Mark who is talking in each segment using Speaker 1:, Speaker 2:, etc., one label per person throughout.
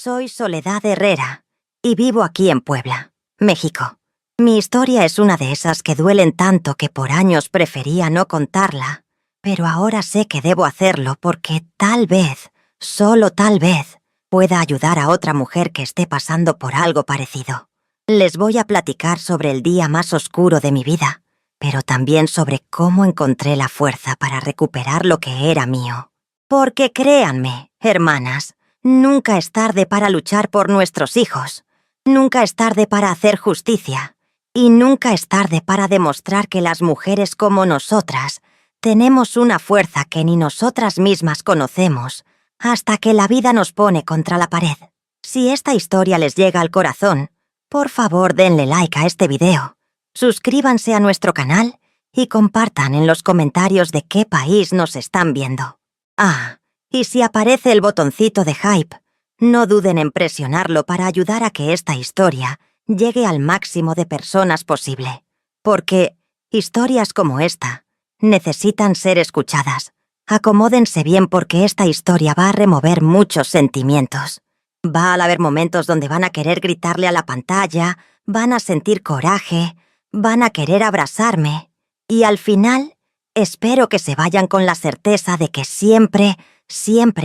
Speaker 1: Soy Soledad Herrera y vivo aquí en Puebla, México. Mi historia es una de esas que duelen tanto que por años prefería no contarla, pero ahora sé que debo hacerlo porque tal vez, solo tal vez, pueda ayudar a otra mujer que esté pasando por algo parecido. Les voy a platicar sobre el día más oscuro de mi vida, pero también sobre cómo encontré la fuerza para recuperar lo que era mío. Porque créanme, hermanas, nunca es tarde para luchar por nuestros hijos, nunca es tarde para hacer justicia, y nunca es tarde para demostrar que las mujeres como nosotras tenemos una fuerza que ni nosotras mismas conocemos, hasta que la vida nos pone contra la pared. Si esta historia les llega al corazón, por favor denle like a este video, suscríbanse a nuestro canal y compartan en los comentarios de qué país nos están viendo. Ah, y si aparece el botoncito de hype, no duden en presionarlo para ayudar a que esta historia llegue al máximo de personas posible. Porque historias como esta necesitan ser escuchadas. Acomódense bien porque esta historia va a remover muchos sentimientos. Va a haber momentos donde van a querer gritarle a la pantalla, van a sentir coraje, van a querer abrazarme, y al final, espero que se vayan con la certeza de que siempre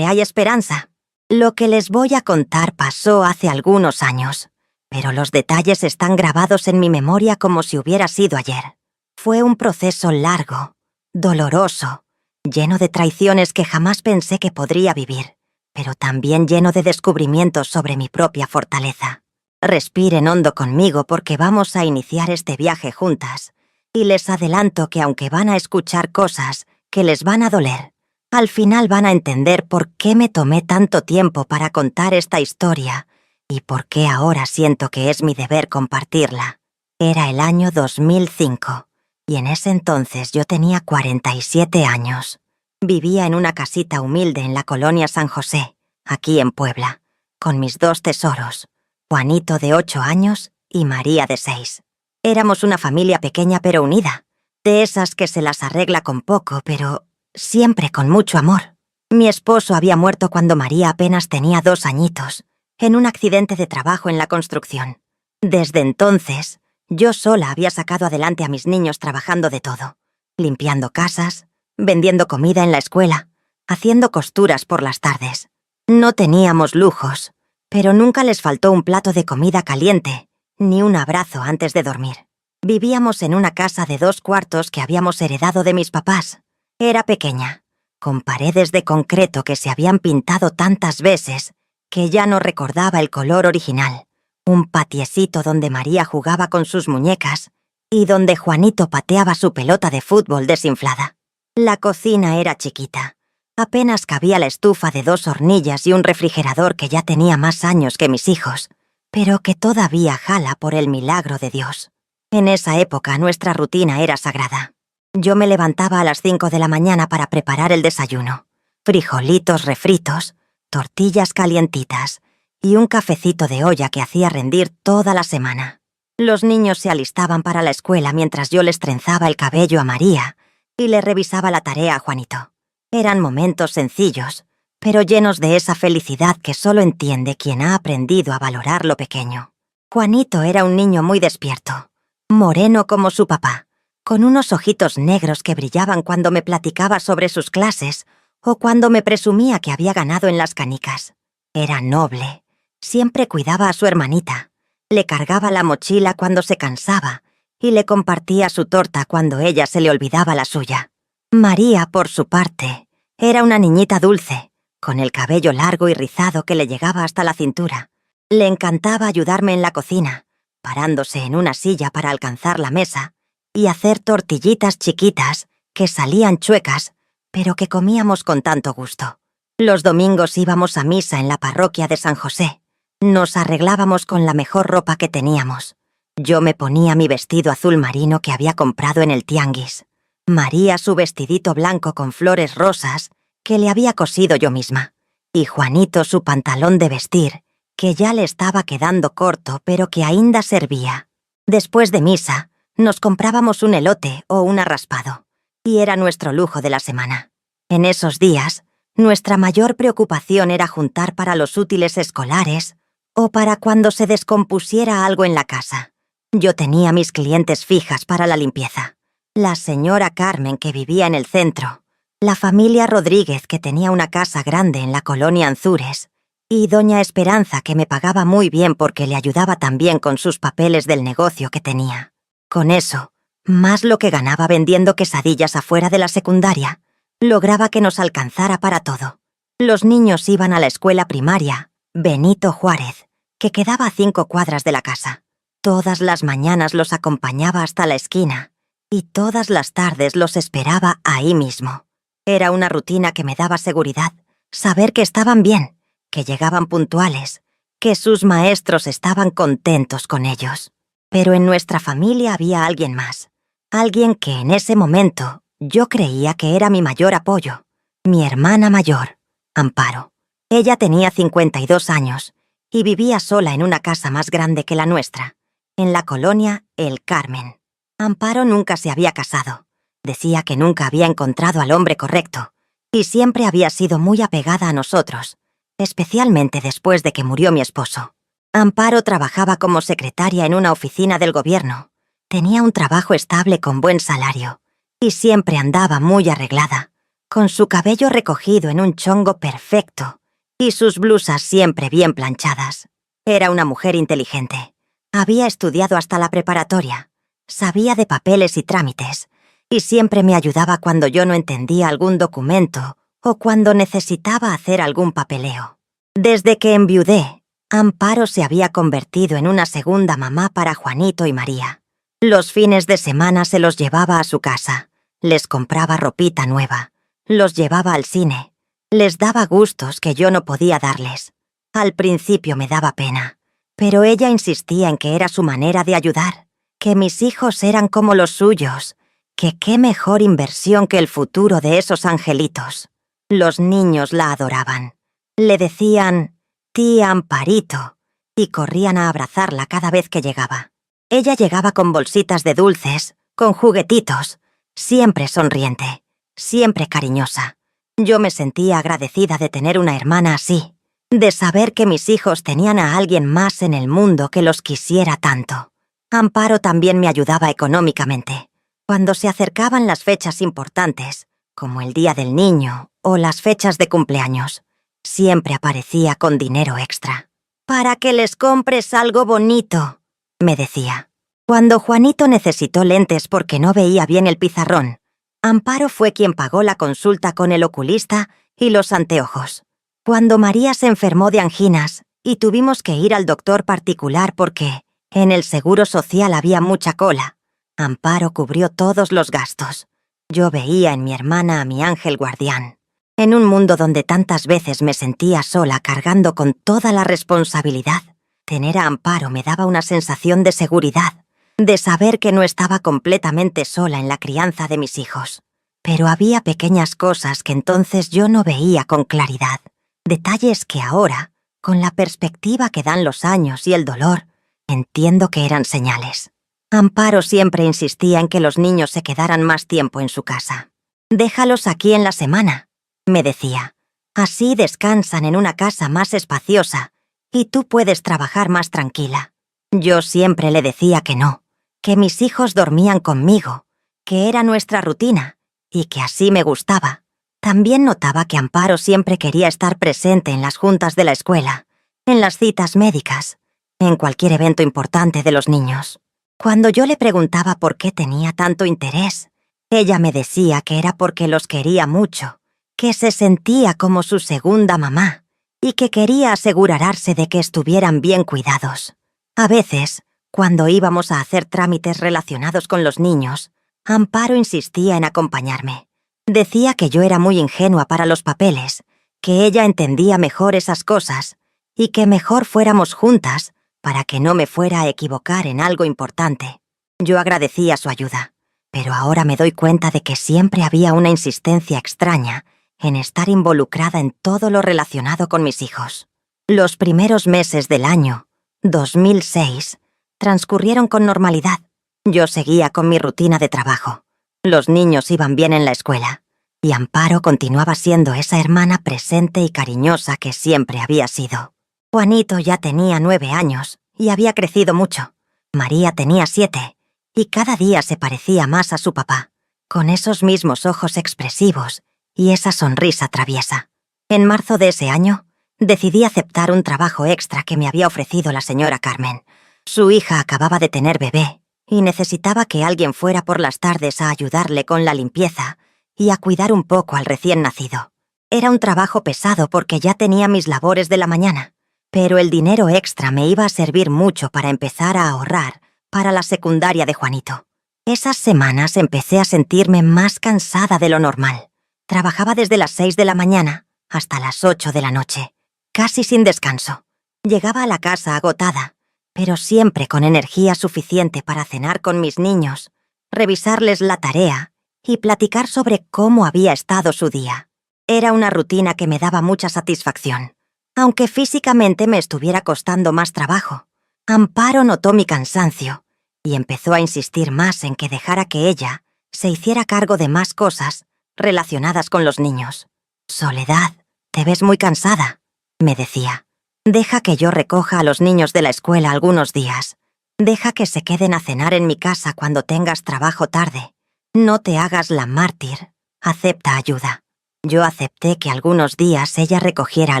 Speaker 1: hay esperanza. Lo que les voy a contar pasó hace algunos años, pero los detalles están grabados en mi memoria como si hubiera sido ayer. Fue un proceso largo, doloroso, lleno de traiciones que jamás pensé que podría vivir, pero también lleno de descubrimientos sobre mi propia fortaleza. Respiren hondo conmigo porque vamos a iniciar este viaje juntas, y les adelanto que aunque van a escuchar cosas que les van a doler, al final van a entender por qué me tomé tanto tiempo para contar esta historia y por qué ahora siento que es mi deber compartirla. Era el año 2005, y en ese entonces yo tenía 47 años. Vivía en una casita humilde en la colonia San José, aquí en Puebla, con mis dos tesoros, Juanito de 8 años y María de 6. Éramos una familia pequeña pero unida, de esas que se las arregla con poco, pero siempre con mucho amor. Mi esposo había muerto cuando María apenas tenía 2 añitos, en un accidente de trabajo en la construcción. Desde entonces, yo sola había sacado adelante a mis niños trabajando de todo, limpiando casas, vendiendo comida en la escuela, haciendo costuras por las tardes. No teníamos lujos, pero nunca les faltó un plato de comida caliente, ni un abrazo antes de dormir. Vivíamos en una casa de 2 cuartos que habíamos heredado de mis papás. Era pequeña, con paredes de concreto que se habían pintado tantas veces que ya no recordaba el color original. Un patiecito donde María jugaba con sus muñecas y donde Juanito pateaba su pelota de fútbol desinflada. La cocina era chiquita. Apenas cabía la estufa de 2 hornillas y un refrigerador que ya tenía más años que mis hijos, pero que todavía jala por el milagro de Dios. En esa época nuestra rutina era sagrada. Yo me levantaba a las 5 de la mañana para preparar el desayuno. Frijolitos refritos, tortillas calientitas y un cafecito de olla que hacía rendir toda la semana. Los niños se alistaban para la escuela mientras yo les trenzaba el cabello a María y le revisaba la tarea a Juanito. Eran momentos sencillos, pero llenos de esa felicidad que solo entiende quien ha aprendido a valorar lo pequeño. Juanito era un niño muy despierto, moreno como su papá, con unos ojitos negros que brillaban cuando me platicaba sobre sus clases o cuando me presumía que había ganado en las canicas. Era noble, siempre cuidaba a su hermanita, le cargaba la mochila cuando se cansaba y le compartía su torta cuando ella se le olvidaba la suya. María, por su parte, era una niñita dulce, con el cabello largo y rizado que le llegaba hasta la cintura. Le encantaba ayudarme en la cocina, parándose en una silla para alcanzar la mesa y hacer tortillitas chiquitas que salían chuecas, pero que comíamos con tanto gusto. Los domingos íbamos a misa en la parroquia de San José. Nos arreglábamos con la mejor ropa que teníamos. Yo me ponía mi vestido azul marino que había comprado en el tianguis. María su vestidito blanco con flores rosas que le había cosido yo misma. Y Juanito su pantalón de vestir, que ya le estaba quedando corto pero que ainda servía. Después de misa, nos comprábamos un elote o un arraspado, y era nuestro lujo de la semana. En esos días, Nuestra mayor preocupación era juntar para los útiles escolares o para cuando se descompusiera algo en la casa. Yo tenía mis clientes fijas para la limpieza. La señora Carmen, que vivía en el centro, la familia Rodríguez, que tenía una casa grande en la colonia Anzures, y doña Esperanza, que me pagaba muy bien porque le ayudaba también con sus papeles del negocio que tenía. Con eso, más lo que ganaba vendiendo quesadillas afuera de la secundaria, lograba que nos alcanzara para todo. Los niños iban a la escuela primaria Benito Juárez, que quedaba a 5 cuadras de la casa. Todas las mañanas los acompañaba hasta la esquina y todas las tardes los esperaba ahí mismo. Era una rutina que me daba seguridad, saber que estaban bien, que llegaban puntuales, que sus maestros estaban contentos con ellos. Pero en nuestra familia había alguien más, alguien que en ese momento yo creía que era mi mayor apoyo, mi hermana mayor, Amparo. Ella tenía 52 años y vivía sola en una casa más grande que la nuestra, en la colonia El Carmen. Amparo nunca se había casado. Decía que nunca había encontrado al hombre correcto y siempre había sido muy apegada a nosotros, especialmente después de que murió mi esposo. Amparo trabajaba como secretaria en una oficina del gobierno. Tenía un trabajo estable con buen salario y siempre andaba muy arreglada, con su cabello recogido en un chongo perfecto y sus blusas siempre bien planchadas. Era una mujer inteligente. Había estudiado hasta la preparatoria, sabía de papeles y trámites, y siempre me ayudaba cuando yo no entendía algún documento o cuando necesitaba hacer algún papeleo. Desde que enviudé, Amparo se había convertido en una segunda mamá para Juanito y María. Los fines de semana se los llevaba a su casa, les compraba ropita nueva, los llevaba al cine, les daba gustos que yo no podía darles. Al principio me daba pena, pero ella insistía en que era su manera de ayudar, que mis hijos eran como los suyos, que qué mejor inversión que el futuro de esos angelitos. Los niños la adoraban. Le decían «Tía Amparito» y corrían a abrazarla cada vez que llegaba. Ella llegaba con bolsitas de dulces, con juguetitos, siempre sonriente, siempre cariñosa. Yo me sentía agradecida de tener una hermana así, de saber que mis hijos tenían a alguien más en el mundo que los quisiera tanto. Amparo también me ayudaba económicamente. Cuando se acercaban las fechas importantes, como el Día del Niño o las fechas de cumpleaños, siempre aparecía con dinero extra. «Para que les compres algo bonito», me decía. Cuando Juanito necesitó lentes porque no veía bien el pizarrón, Amparo fue quien pagó la consulta con el oculista y los anteojos. Cuando María se enfermó de anginas y tuvimos que ir al doctor particular porque en el seguro social había mucha cola, Amparo cubrió todos los gastos. Yo veía en mi hermana a mi ángel guardián. En un mundo donde tantas veces me sentía sola cargando con toda la responsabilidad, tener a Amparo me daba una sensación de seguridad, de saber que no estaba completamente sola en la crianza de mis hijos. Pero había pequeñas cosas que entonces yo no veía con claridad, detalles que ahora, con la perspectiva que dan los años y el dolor, entiendo que eran señales. Amparo siempre insistía en que los niños se quedaran más tiempo en su casa. «Déjalos aquí en la semana», me decía. «Así descansan en una casa más espaciosa y tú puedes trabajar más tranquila». Yo siempre le decía que no, que mis hijos dormían conmigo, que era nuestra rutina y que así me gustaba. También notaba que Amparo siempre quería estar presente en las juntas de la escuela, en las citas médicas, en cualquier evento importante de los niños. Cuando yo le preguntaba por qué tenía tanto interés, ella me decía que era porque los quería mucho, que se sentía como su segunda mamá y que quería asegurarse de que estuvieran bien cuidados. A veces, cuando íbamos a hacer trámites relacionados con los niños, Amparo insistía en acompañarme. Decía que yo era muy ingenua para los papeles, que ella entendía mejor esas cosas y que mejor fuéramos juntas para que no me fuera a equivocar en algo importante. Yo agradecía su ayuda, pero ahora me doy cuenta de que siempre había una insistencia extraña en estar involucrada en todo lo relacionado con mis hijos. Los primeros meses del año 2006 transcurrieron con normalidad. Yo seguía con mi rutina de trabajo. Los niños iban bien en la escuela. y Amparo continuaba siendo esa hermana presente y cariñosa que siempre había sido. Juanito ya tenía 9 años y había crecido mucho. María tenía 7 y cada día se parecía más a su papá, con esos mismos ojos expresivos y esa sonrisa traviesa. En marzo de ese año, decidí aceptar un trabajo extra que me había ofrecido la señora Carmen. Su hija acababa de tener bebé y necesitaba que alguien fuera por las tardes a ayudarle con la limpieza y a cuidar un poco al recién nacido. Era un trabajo pesado porque ya tenía mis labores de la mañana, pero el dinero extra me iba a servir mucho para empezar a ahorrar para la secundaria de Juanito. Esas semanas empecé a sentirme más cansada de lo normal. Trabajaba desde las 6 de la mañana hasta las 8 de la noche, casi sin descanso. Llegaba a la casa agotada, pero siempre con energía suficiente para cenar con mis niños, revisarles la tarea y platicar sobre cómo había estado su día. Era una rutina que me daba mucha satisfacción, aunque físicamente me estuviera costando más trabajo. Amparo notó mi cansancio y empezó a insistir más en que dejara que ella se hiciera cargo de más cosas relacionadas con los niños. «Soledad, te ves muy cansada», me decía. «Deja que yo recoja a los niños de la escuela algunos días. Deja que se queden a cenar en mi casa cuando tengas trabajo tarde. No te hagas la mártir. Acepta ayuda». Yo acepté que algunos días ella recogiera a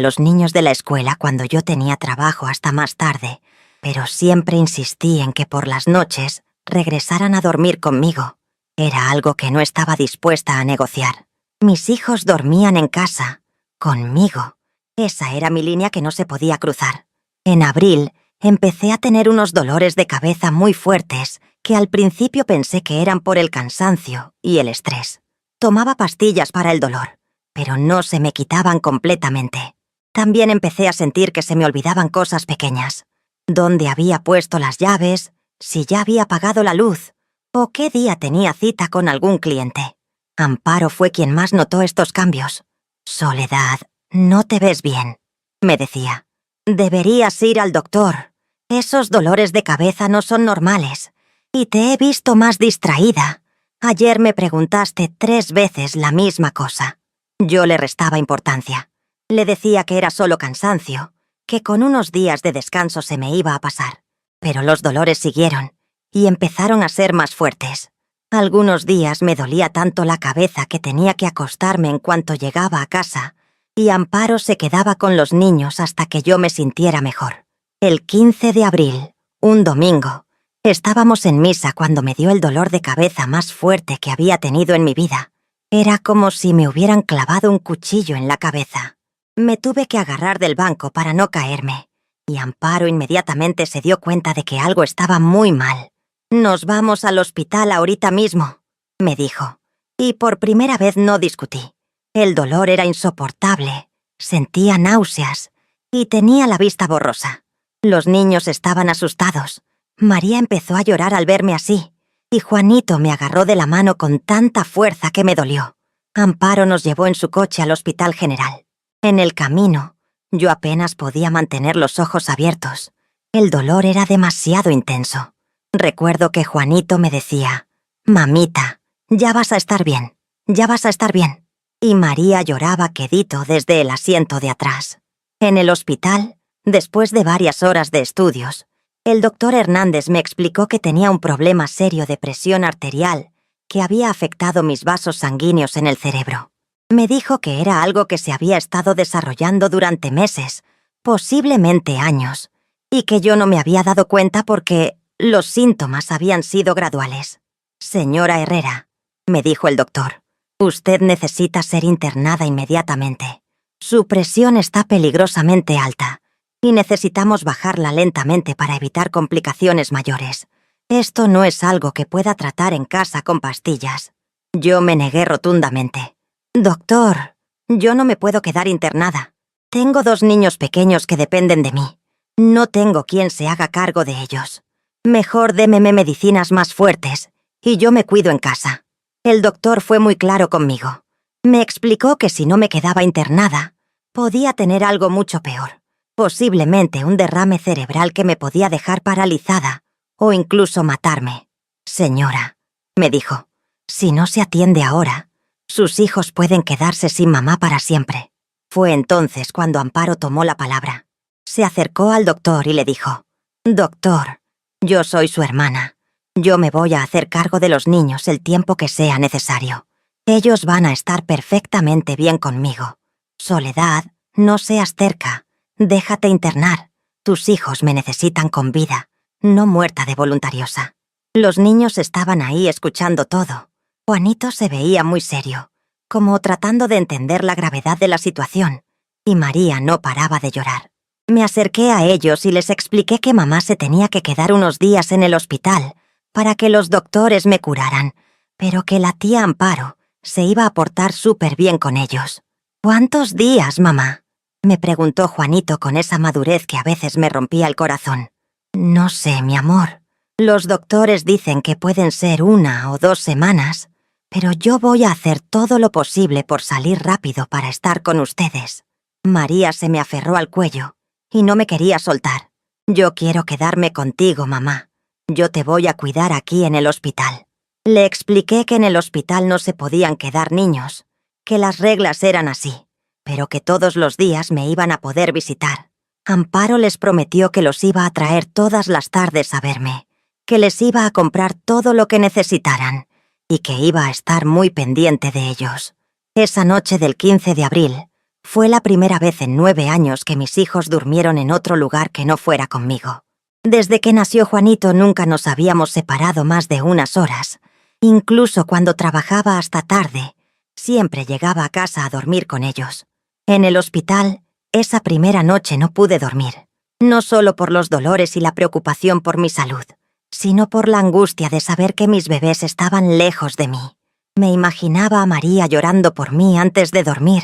Speaker 1: los niños de la escuela cuando yo tenía trabajo hasta más tarde, pero siempre insistí en que por las noches regresaran a dormir conmigo. Era algo que no estaba dispuesta a negociar. Mis hijos dormían en casa, conmigo. Esa era mi línea que no se podía cruzar. En abril, empecé a tener unos dolores de cabeza muy fuertes que al principio pensé que eran por el cansancio y el estrés. Tomaba pastillas para el dolor, pero no se me quitaban completamente. También empecé a sentir que se me olvidaban cosas pequeñas. ¿Dónde había puesto las llaves? ¿Si ya había apagado la luz? ¿O qué día tenía cita con algún cliente? Amparo fue quien más notó estos cambios. «Soledad, no te ves bien», me decía. «Deberías ir al doctor. Esos dolores de cabeza no son normales. Y te he visto más distraída. Ayer me preguntaste 3 veces la misma cosa». Yo le restaba importancia. Le decía que era solo cansancio, que con unos días de descanso se me iba a pasar. Pero los dolores siguieron y empezaron a ser más fuertes. Algunos días me dolía tanto la cabeza que tenía que acostarme en cuanto llegaba a casa, y Amparo se quedaba con los niños hasta que yo me sintiera mejor. El 15 de abril, un domingo, estábamos en misa cuando me dio el dolor de cabeza más fuerte que había tenido en mi vida. Era como si me hubieran clavado un cuchillo en la cabeza. Me tuve que agarrar del banco para no caerme, y Amparo inmediatamente se dio cuenta de que algo estaba muy mal. «Nos vamos al hospital ahorita mismo», me dijo, y por primera vez no discutí. El dolor era insoportable, sentía náuseas y tenía la vista borrosa. Los niños estaban asustados. María empezó a llorar al verme así, y Juanito me agarró de la mano con tanta fuerza que me dolió. Amparo nos llevó en su coche al Hospital General. En el camino, yo apenas podía mantener los ojos abiertos. El dolor era demasiado intenso. Recuerdo que Juanito me decía: «Mamita, ya vas a estar bien, ya vas a estar bien». Y María lloraba quedito desde el asiento de atrás. En el hospital, después de varias horas de estudios, el doctor Hernández me explicó que tenía un problema serio de presión arterial que había afectado mis vasos sanguíneos en el cerebro. Me dijo que era algo que se había estado desarrollando durante meses, posiblemente años, y que yo no me había dado cuenta porque los síntomas habían sido graduales. «Señora Herrera», me dijo el doctor, «usted necesita ser internada inmediatamente. Su presión está peligrosamente alta y necesitamos bajarla lentamente para evitar complicaciones mayores. Esto no es algo que pueda tratar en casa con pastillas». Yo me negué rotundamente. «Doctor, yo no me puedo quedar internada. Tengo 2 niños pequeños que dependen de mí. No tengo quien se haga cargo de ellos. Mejor démeme medicinas más fuertes y yo me cuido en casa». El doctor fue muy claro conmigo. Me explicó que si no me quedaba internada, podía tener algo mucho peor. Posiblemente un derrame cerebral que me podía dejar paralizada o incluso matarme. «Señora», me dijo, «si no se atiende ahora, Sus hijos pueden quedarse sin mamá para siempre. Fue entonces cuando Amparo tomó la palabra. Se acercó al doctor y le dijo: «Doctor, yo soy su hermana. Yo me voy a hacer cargo de los niños el tiempo que sea necesario. Ellos van a estar perfectamente bien conmigo. Soledad, no seas terca. Déjate internar. Tus hijos me necesitan con vida, no muerta de voluntariosa». Los niños estaban ahí escuchando todo. Juanito se veía muy serio, como tratando de entender la gravedad de la situación, y María no paraba de llorar. Me acerqué a ellos y les expliqué que mamá se tenía que quedar unos días en el hospital para que los doctores me curaran, pero que la tía Amparo se iba a portar súper bien con ellos. «¿Cuántos días, mamá?», me preguntó Juanito con esa madurez que a veces me rompía el corazón. «No sé, mi amor. Los doctores dicen que pueden ser 1 o 2 semanas, pero yo voy a hacer todo lo posible por salir rápido para estar con ustedes». María se me aferró al cuello y no me quería soltar. «Yo quiero quedarme contigo, mamá. Yo te voy a cuidar aquí en el hospital». Le expliqué que en el hospital no se podían quedar niños, que las reglas eran así, pero que todos los días me iban a poder visitar. Amparo les prometió que los iba a traer todas las tardes a verme, que les iba a comprar todo lo que necesitaran y que iba a estar muy pendiente de ellos. Esa noche del 15 de abril fue la primera vez en 9 años que mis hijos durmieron en otro lugar que no fuera conmigo. Desde que nació Juanito nunca nos habíamos separado más de unas horas. Incluso cuando trabajaba hasta tarde, siempre llegaba a casa a dormir con ellos. En el hospital, esa primera noche no pude dormir, no solo por los dolores y la preocupación por mi salud, sino por la angustia de saber que mis bebés estaban lejos de mí. Me imaginaba a María llorando por mí antes de dormir.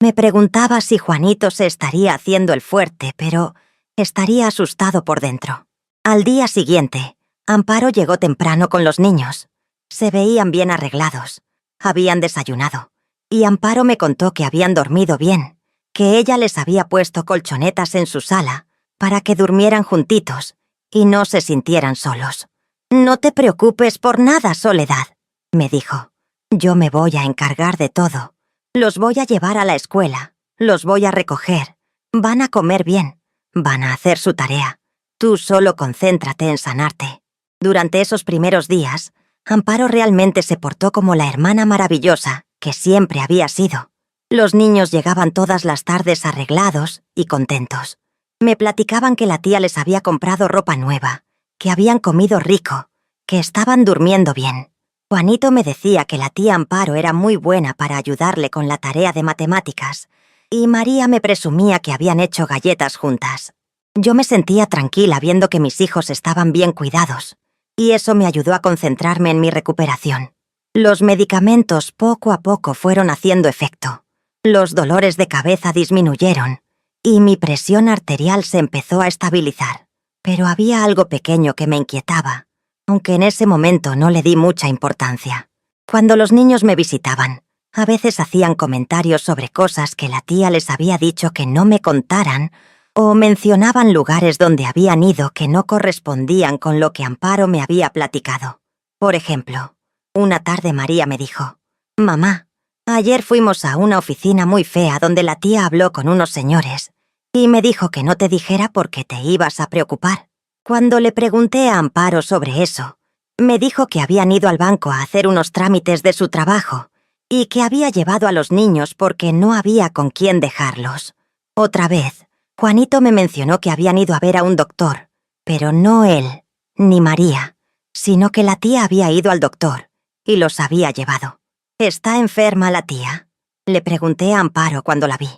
Speaker 1: Me preguntaba si Juanito se estaría haciendo el fuerte, pero estaría asustado por dentro. Al día siguiente, Amparo llegó temprano con los niños. Se veían bien arreglados, habían desayunado, y Amparo me contó que habían dormido bien, que ella les había puesto colchonetas en su sala para que durmieran juntitos y no se sintieran solos. «No te preocupes por nada, Soledad», me dijo. «Yo me voy a encargar de todo. Los voy a llevar a la escuela, los voy a recoger, van a comer bien, van a hacer su tarea. Tú solo concéntrate en sanarte». Durante esos primeros días, Amparo realmente se portó como la hermana maravillosa que siempre había sido. Los niños llegaban todas las tardes arreglados y contentos. Me platicaban que la tía les había comprado ropa nueva, que habían comido rico, que estaban durmiendo bien. Juanito me decía que la tía Amparo era muy buena para ayudarle con la tarea de matemáticas, y María me presumía que habían hecho galletas juntas. Yo me sentía tranquila viendo que mis hijos estaban bien cuidados, y eso me ayudó a concentrarme en mi recuperación. Los medicamentos poco a poco fueron haciendo efecto. Los dolores de cabeza disminuyeron, y mi presión arterial se empezó a estabilizar. Pero había algo pequeño que me inquietaba, aunque en ese momento no le di mucha importancia. Cuando los niños me visitaban, a veces hacían comentarios sobre cosas que la tía les había dicho que no me contaran, o mencionaban lugares donde habían ido que no correspondían con lo que Amparo me había platicado. Por ejemplo, una tarde María me dijo: «Mamá, ayer fuimos a una oficina muy fea donde la tía habló con unos señores y me dijo que no te dijera porque te ibas a preocupar». Cuando le pregunté a Amparo sobre eso, me dijo que habían ido al banco a hacer unos trámites de su trabajo y que había llevado a los niños porque no había con quién dejarlos. Otra vez, Juanito me mencionó que habían ido a ver a un doctor, pero no él, ni María, sino que la tía había ido al doctor y los había llevado. «¿Está enferma la tía?», le pregunté a Amparo cuando la vi.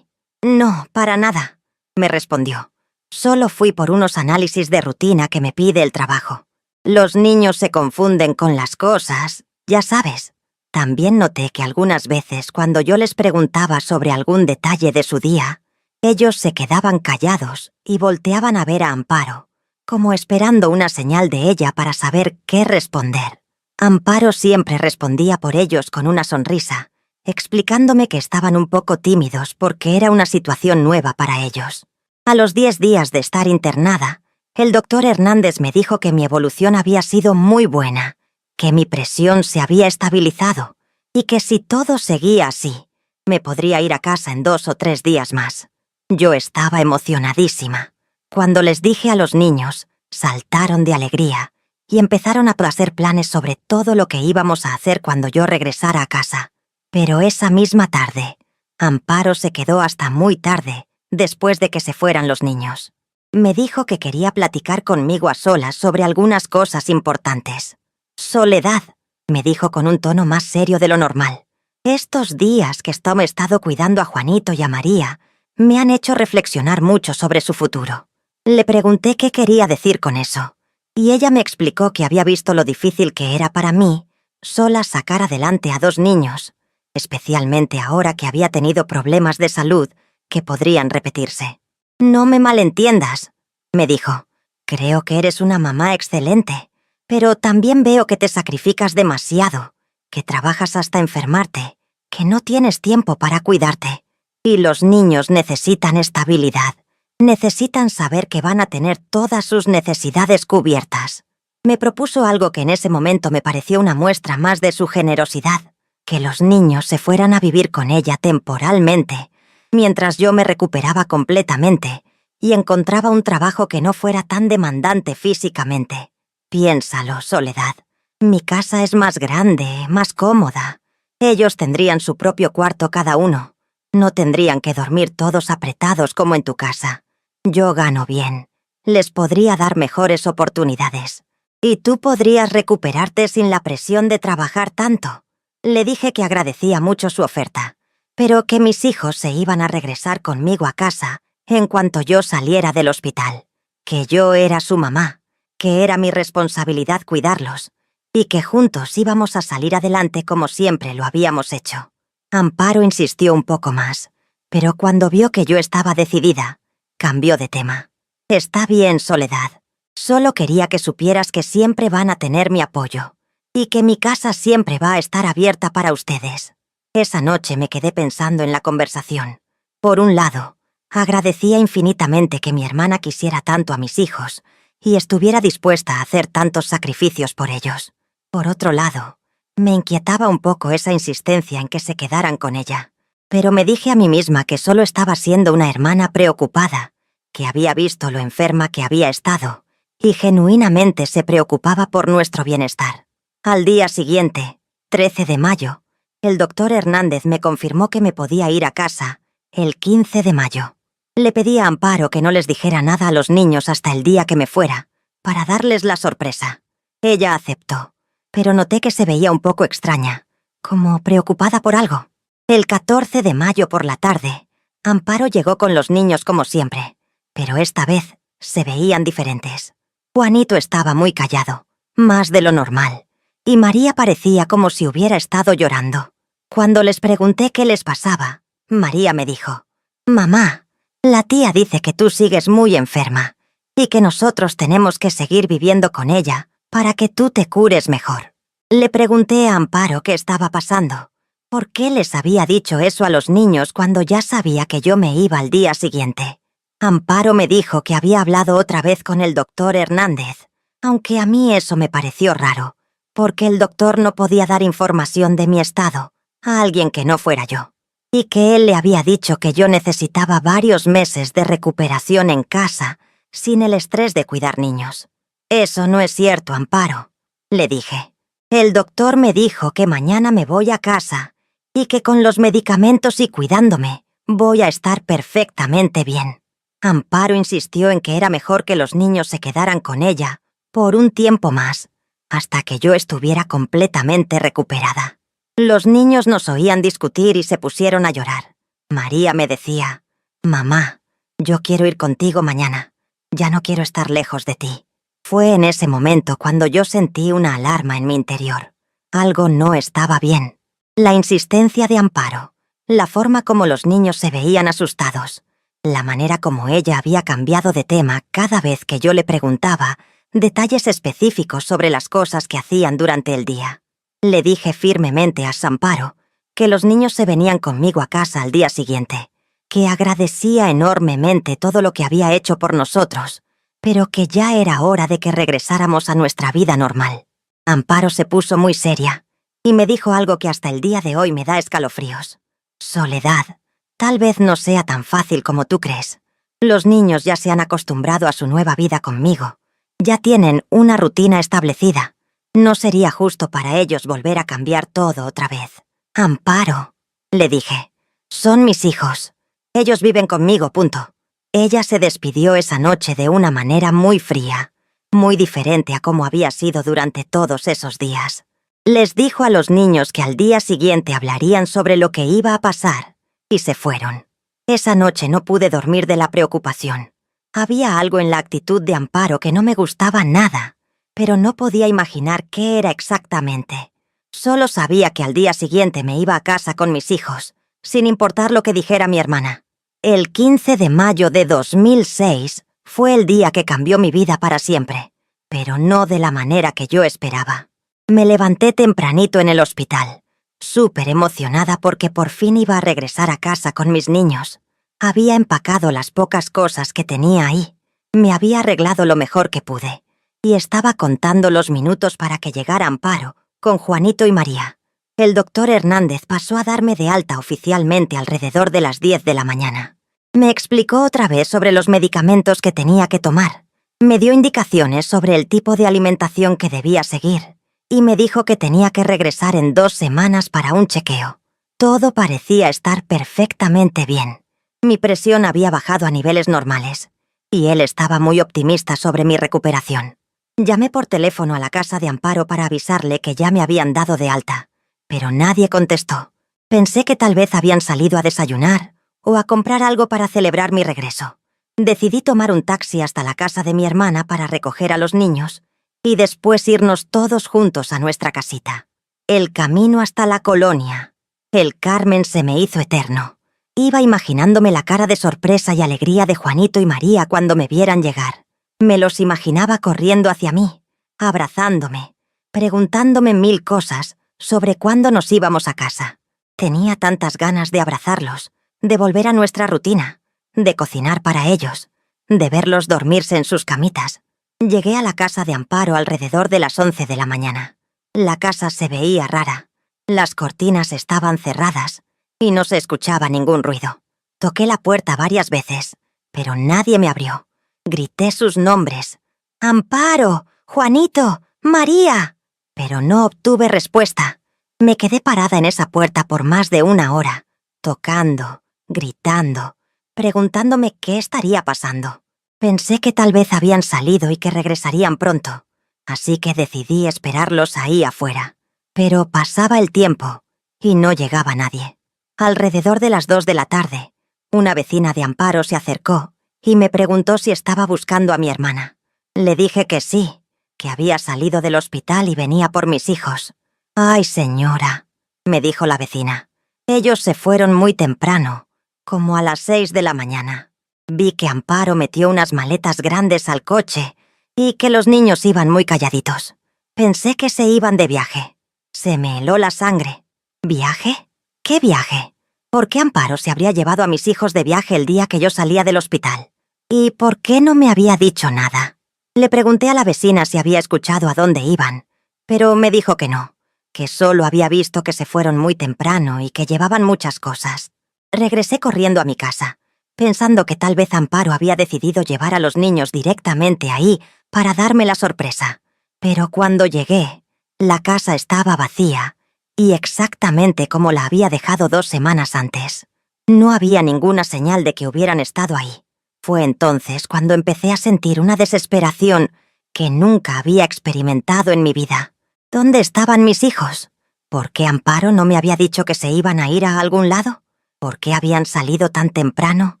Speaker 1: «No, para nada», me respondió. «Solo fui por unos análisis de rutina que me pide el trabajo. Los niños se confunden con las cosas, ya sabes». También noté que algunas veces cuando yo les preguntaba sobre algún detalle de su día, ellos se quedaban callados y volteaban a ver a Amparo, como esperando una señal de ella para saber qué responder. Amparo siempre respondía por ellos con una sonrisa, explicándome que estaban un poco tímidos porque era una situación nueva para ellos. A los 10 días de estar internada, el doctor Hernández me dijo que mi evolución había sido muy buena, que mi presión se había estabilizado y que si todo seguía así, me podría ir a casa en 2 o 3 días más. Yo estaba emocionadísima. Cuando les dije a los niños, saltaron de alegría y empezaron a hacer planes sobre todo lo que íbamos a hacer cuando yo regresara a casa. Pero esa misma tarde, Amparo se quedó hasta muy tarde, después de que se fueran los niños. Me dijo que quería platicar conmigo a solas sobre algunas cosas importantes. Soledad, me dijo con un tono más serio de lo normal. Estos días que he estado cuidando a Juanito y a María, me han hecho reflexionar mucho sobre su futuro. Le pregunté qué quería decir con eso, y ella me explicó que había visto lo difícil que era para mí sola sacar adelante a 2 niños, especialmente ahora que había tenido problemas de salud que podrían repetirse. No me malentiendas, me dijo. Creo que eres una mamá excelente, pero también veo que te sacrificas demasiado, que trabajas hasta enfermarte, que no tienes tiempo para cuidarte. Y los niños necesitan estabilidad. Necesitan saber que van a tener todas sus necesidades cubiertas. Me propuso algo que en ese momento me pareció una muestra más de su generosidad, que los niños se fueran a vivir con ella temporalmente, mientras yo me recuperaba completamente y encontraba un trabajo que no fuera tan demandante físicamente. Piénsalo, Soledad. Mi casa es más grande, más cómoda. Ellos tendrían su propio cuarto cada uno. No tendrían que dormir todos apretados como en tu casa. Yo gano bien. Les podría dar mejores oportunidades. Y tú podrías recuperarte sin la presión de trabajar tanto. Le dije que agradecía mucho su oferta, pero que mis hijos se iban a regresar conmigo a casa en cuanto yo saliera del hospital, que yo era su mamá, que era mi responsabilidad cuidarlos, y que juntos íbamos a salir adelante como siempre lo habíamos hecho. Amparo insistió un poco más, pero cuando vio que yo estaba decidida, cambió de tema. Está bien, Soledad. Solo quería que supieras que siempre van a tener mi apoyo, y que mi casa siempre va a estar abierta para ustedes. Esa noche me quedé pensando en la conversación. Por un lado, agradecía infinitamente que mi hermana quisiera tanto a mis hijos y estuviera dispuesta a hacer tantos sacrificios por ellos. Por otro lado, me inquietaba un poco esa insistencia en que se quedaran con ella, pero me dije a mí misma que solo estaba siendo una hermana preocupada, que había visto lo enferma que había estado y genuinamente se preocupaba por nuestro bienestar. Al día siguiente, 13 de mayo, el doctor Hernández me confirmó que me podía ir a casa el 15 de mayo. Le pedí a Amparo que no les dijera nada a los niños hasta el día que me fuera, para darles la sorpresa. Ella aceptó, pero noté que se veía un poco extraña, como preocupada por algo. El 14 de mayo por la tarde, Amparo llegó con los niños como siempre, pero esta vez se veían diferentes. Juanito estaba muy callado, más de lo normal, y María parecía como si hubiera estado llorando. Cuando les pregunté qué les pasaba, María me dijo: «Mamá, la tía dice que tú sigues muy enferma y que nosotros tenemos que seguir viviendo con ella para que tú te cures mejor». Le pregunté a Amparo qué estaba pasando. ¿Por qué les había dicho eso a los niños cuando ya sabía que yo me iba al día siguiente? Amparo me dijo que había hablado otra vez con el doctor Hernández, aunque a mí eso me pareció raro, porque el doctor no podía dar información de mi estado a alguien que no fuera yo, y que él le había dicho que yo necesitaba varios meses de recuperación en casa sin el estrés de cuidar niños. «Eso no es cierto, Amparo», le dije. «El doctor me dijo que mañana me voy a casa y que con los medicamentos y cuidándome voy a estar perfectamente bien». Amparo insistió en que era mejor que los niños se quedaran con ella por un tiempo más, hasta que yo estuviera completamente recuperada. Los niños nos oían discutir y se pusieron a llorar. María me decía: «Mamá, yo quiero ir contigo mañana. Ya no quiero estar lejos de ti». Fue en ese momento cuando yo sentí una alarma en mi interior. Algo no estaba bien. La insistencia de Amparo, la forma como los niños se veían asustados, la manera como ella había cambiado de tema cada vez que yo le preguntaba detalles específicos sobre las cosas que hacían durante el día. Le dije firmemente a Amparo que los niños se venían conmigo a casa al día siguiente, que agradecía enormemente todo lo que había hecho por nosotros, pero que ya era hora de que regresáramos a nuestra vida normal. Amparo se puso muy seria y me dijo algo que hasta el día de hoy me da escalofríos. Soledad, tal vez no sea tan fácil como tú crees. Los niños ya se han acostumbrado a su nueva vida conmigo. Ya tienen una rutina establecida. No sería justo para ellos volver a cambiar todo otra vez. Amparo, le dije, son mis hijos. Ellos viven conmigo, punto. Ella se despidió esa noche de una manera muy fría, muy diferente a como había sido durante todos esos días. Les dijo a los niños que al día siguiente hablarían sobre lo que iba a pasar, y se fueron. Esa noche no pude dormir de la preocupación. Había algo en la actitud de Amparo que no me gustaba nada, pero no podía imaginar qué era exactamente. Solo sabía que al día siguiente me iba a casa con mis hijos, sin importar lo que dijera mi hermana. El 15 de mayo de 2006 fue el día que cambió mi vida para siempre, pero no de la manera que yo esperaba. Me levanté tempranito en el hospital, súper emocionada porque por fin iba a regresar a casa con mis niños. Había empacado las pocas cosas que tenía ahí, me había arreglado lo mejor que pude, y estaba contando los minutos para que llegara Amparo con Juanito y María. El doctor Hernández pasó a darme de alta oficialmente alrededor de las 10 de la mañana. Me explicó otra vez sobre los medicamentos que tenía que tomar. Me dio indicaciones sobre el tipo de alimentación que debía seguir y me dijo que tenía que regresar en 2 semanas para un chequeo. Todo parecía estar perfectamente bien. Mi presión había bajado a niveles normales y él estaba muy optimista sobre mi recuperación. Llamé por teléfono a la casa de Amparo para avisarle que ya me habían dado de alta, pero nadie contestó. Pensé que tal vez habían salido a desayunar o a comprar algo para celebrar mi regreso. Decidí tomar un taxi hasta la casa de mi hermana para recoger a los niños y después irnos todos juntos a nuestra casita. El camino hasta la colonia, el Carmen, se me hizo eterno. Iba imaginándome la cara de sorpresa y alegría de Juanito y María cuando me vieran llegar. Me los imaginaba corriendo hacia mí, abrazándome, preguntándome 1000 cosas sobre cuándo nos íbamos a casa. Tenía tantas ganas de abrazarlos, de volver a nuestra rutina, de cocinar para ellos, de verlos dormirse en sus camitas. Llegué a la casa de Amparo alrededor de las 11 de la mañana. La casa se veía rara. Las cortinas estaban cerradas y no se escuchaba ningún ruido. Toqué la puerta varias veces, pero nadie me abrió. Grité sus nombres. ¡Amparo! ¡Juanito! ¡María! Pero no obtuve respuesta. Me quedé parada en esa puerta por más de 1 hora, tocando, gritando, preguntándome qué estaría pasando. Pensé que tal vez habían salido y que regresarían pronto, así que decidí esperarlos ahí afuera. Pero pasaba el tiempo y no llegaba nadie. Alrededor de las 2 de la tarde, una vecina de Amparo se acercó y me preguntó si estaba buscando a mi hermana. Le dije que sí, que había salido del hospital y venía por mis hijos. «Ay, señora», me dijo la vecina, «ellos se fueron muy temprano, como a las 6 de la mañana. Vi que Amparo metió unas maletas grandes al coche y que los niños iban muy calladitos. Pensé que se iban de viaje. Se me heló la sangre. ¿Viaje? ¿Qué viaje? ¿Por qué Amparo se habría llevado a mis hijos de viaje el día que yo salía del hospital? ¿Y por qué no me había dicho nada?» Le pregunté a la vecina si había escuchado a dónde iban, pero me dijo que no, que solo había visto que se fueron muy temprano y que llevaban muchas cosas. Regresé corriendo a mi casa, pensando que tal vez Amparo había decidido llevar a los niños directamente ahí para darme la sorpresa. Pero cuando llegué, la casa estaba vacía y exactamente como la había dejado 2 semanas antes. No había ninguna señal de que hubieran estado ahí. Fue entonces cuando empecé a sentir una desesperación que nunca había experimentado en mi vida. ¿Dónde estaban mis hijos? ¿Por qué Amparo no me había dicho que se iban a ir a algún lado? ¿Por qué habían salido tan temprano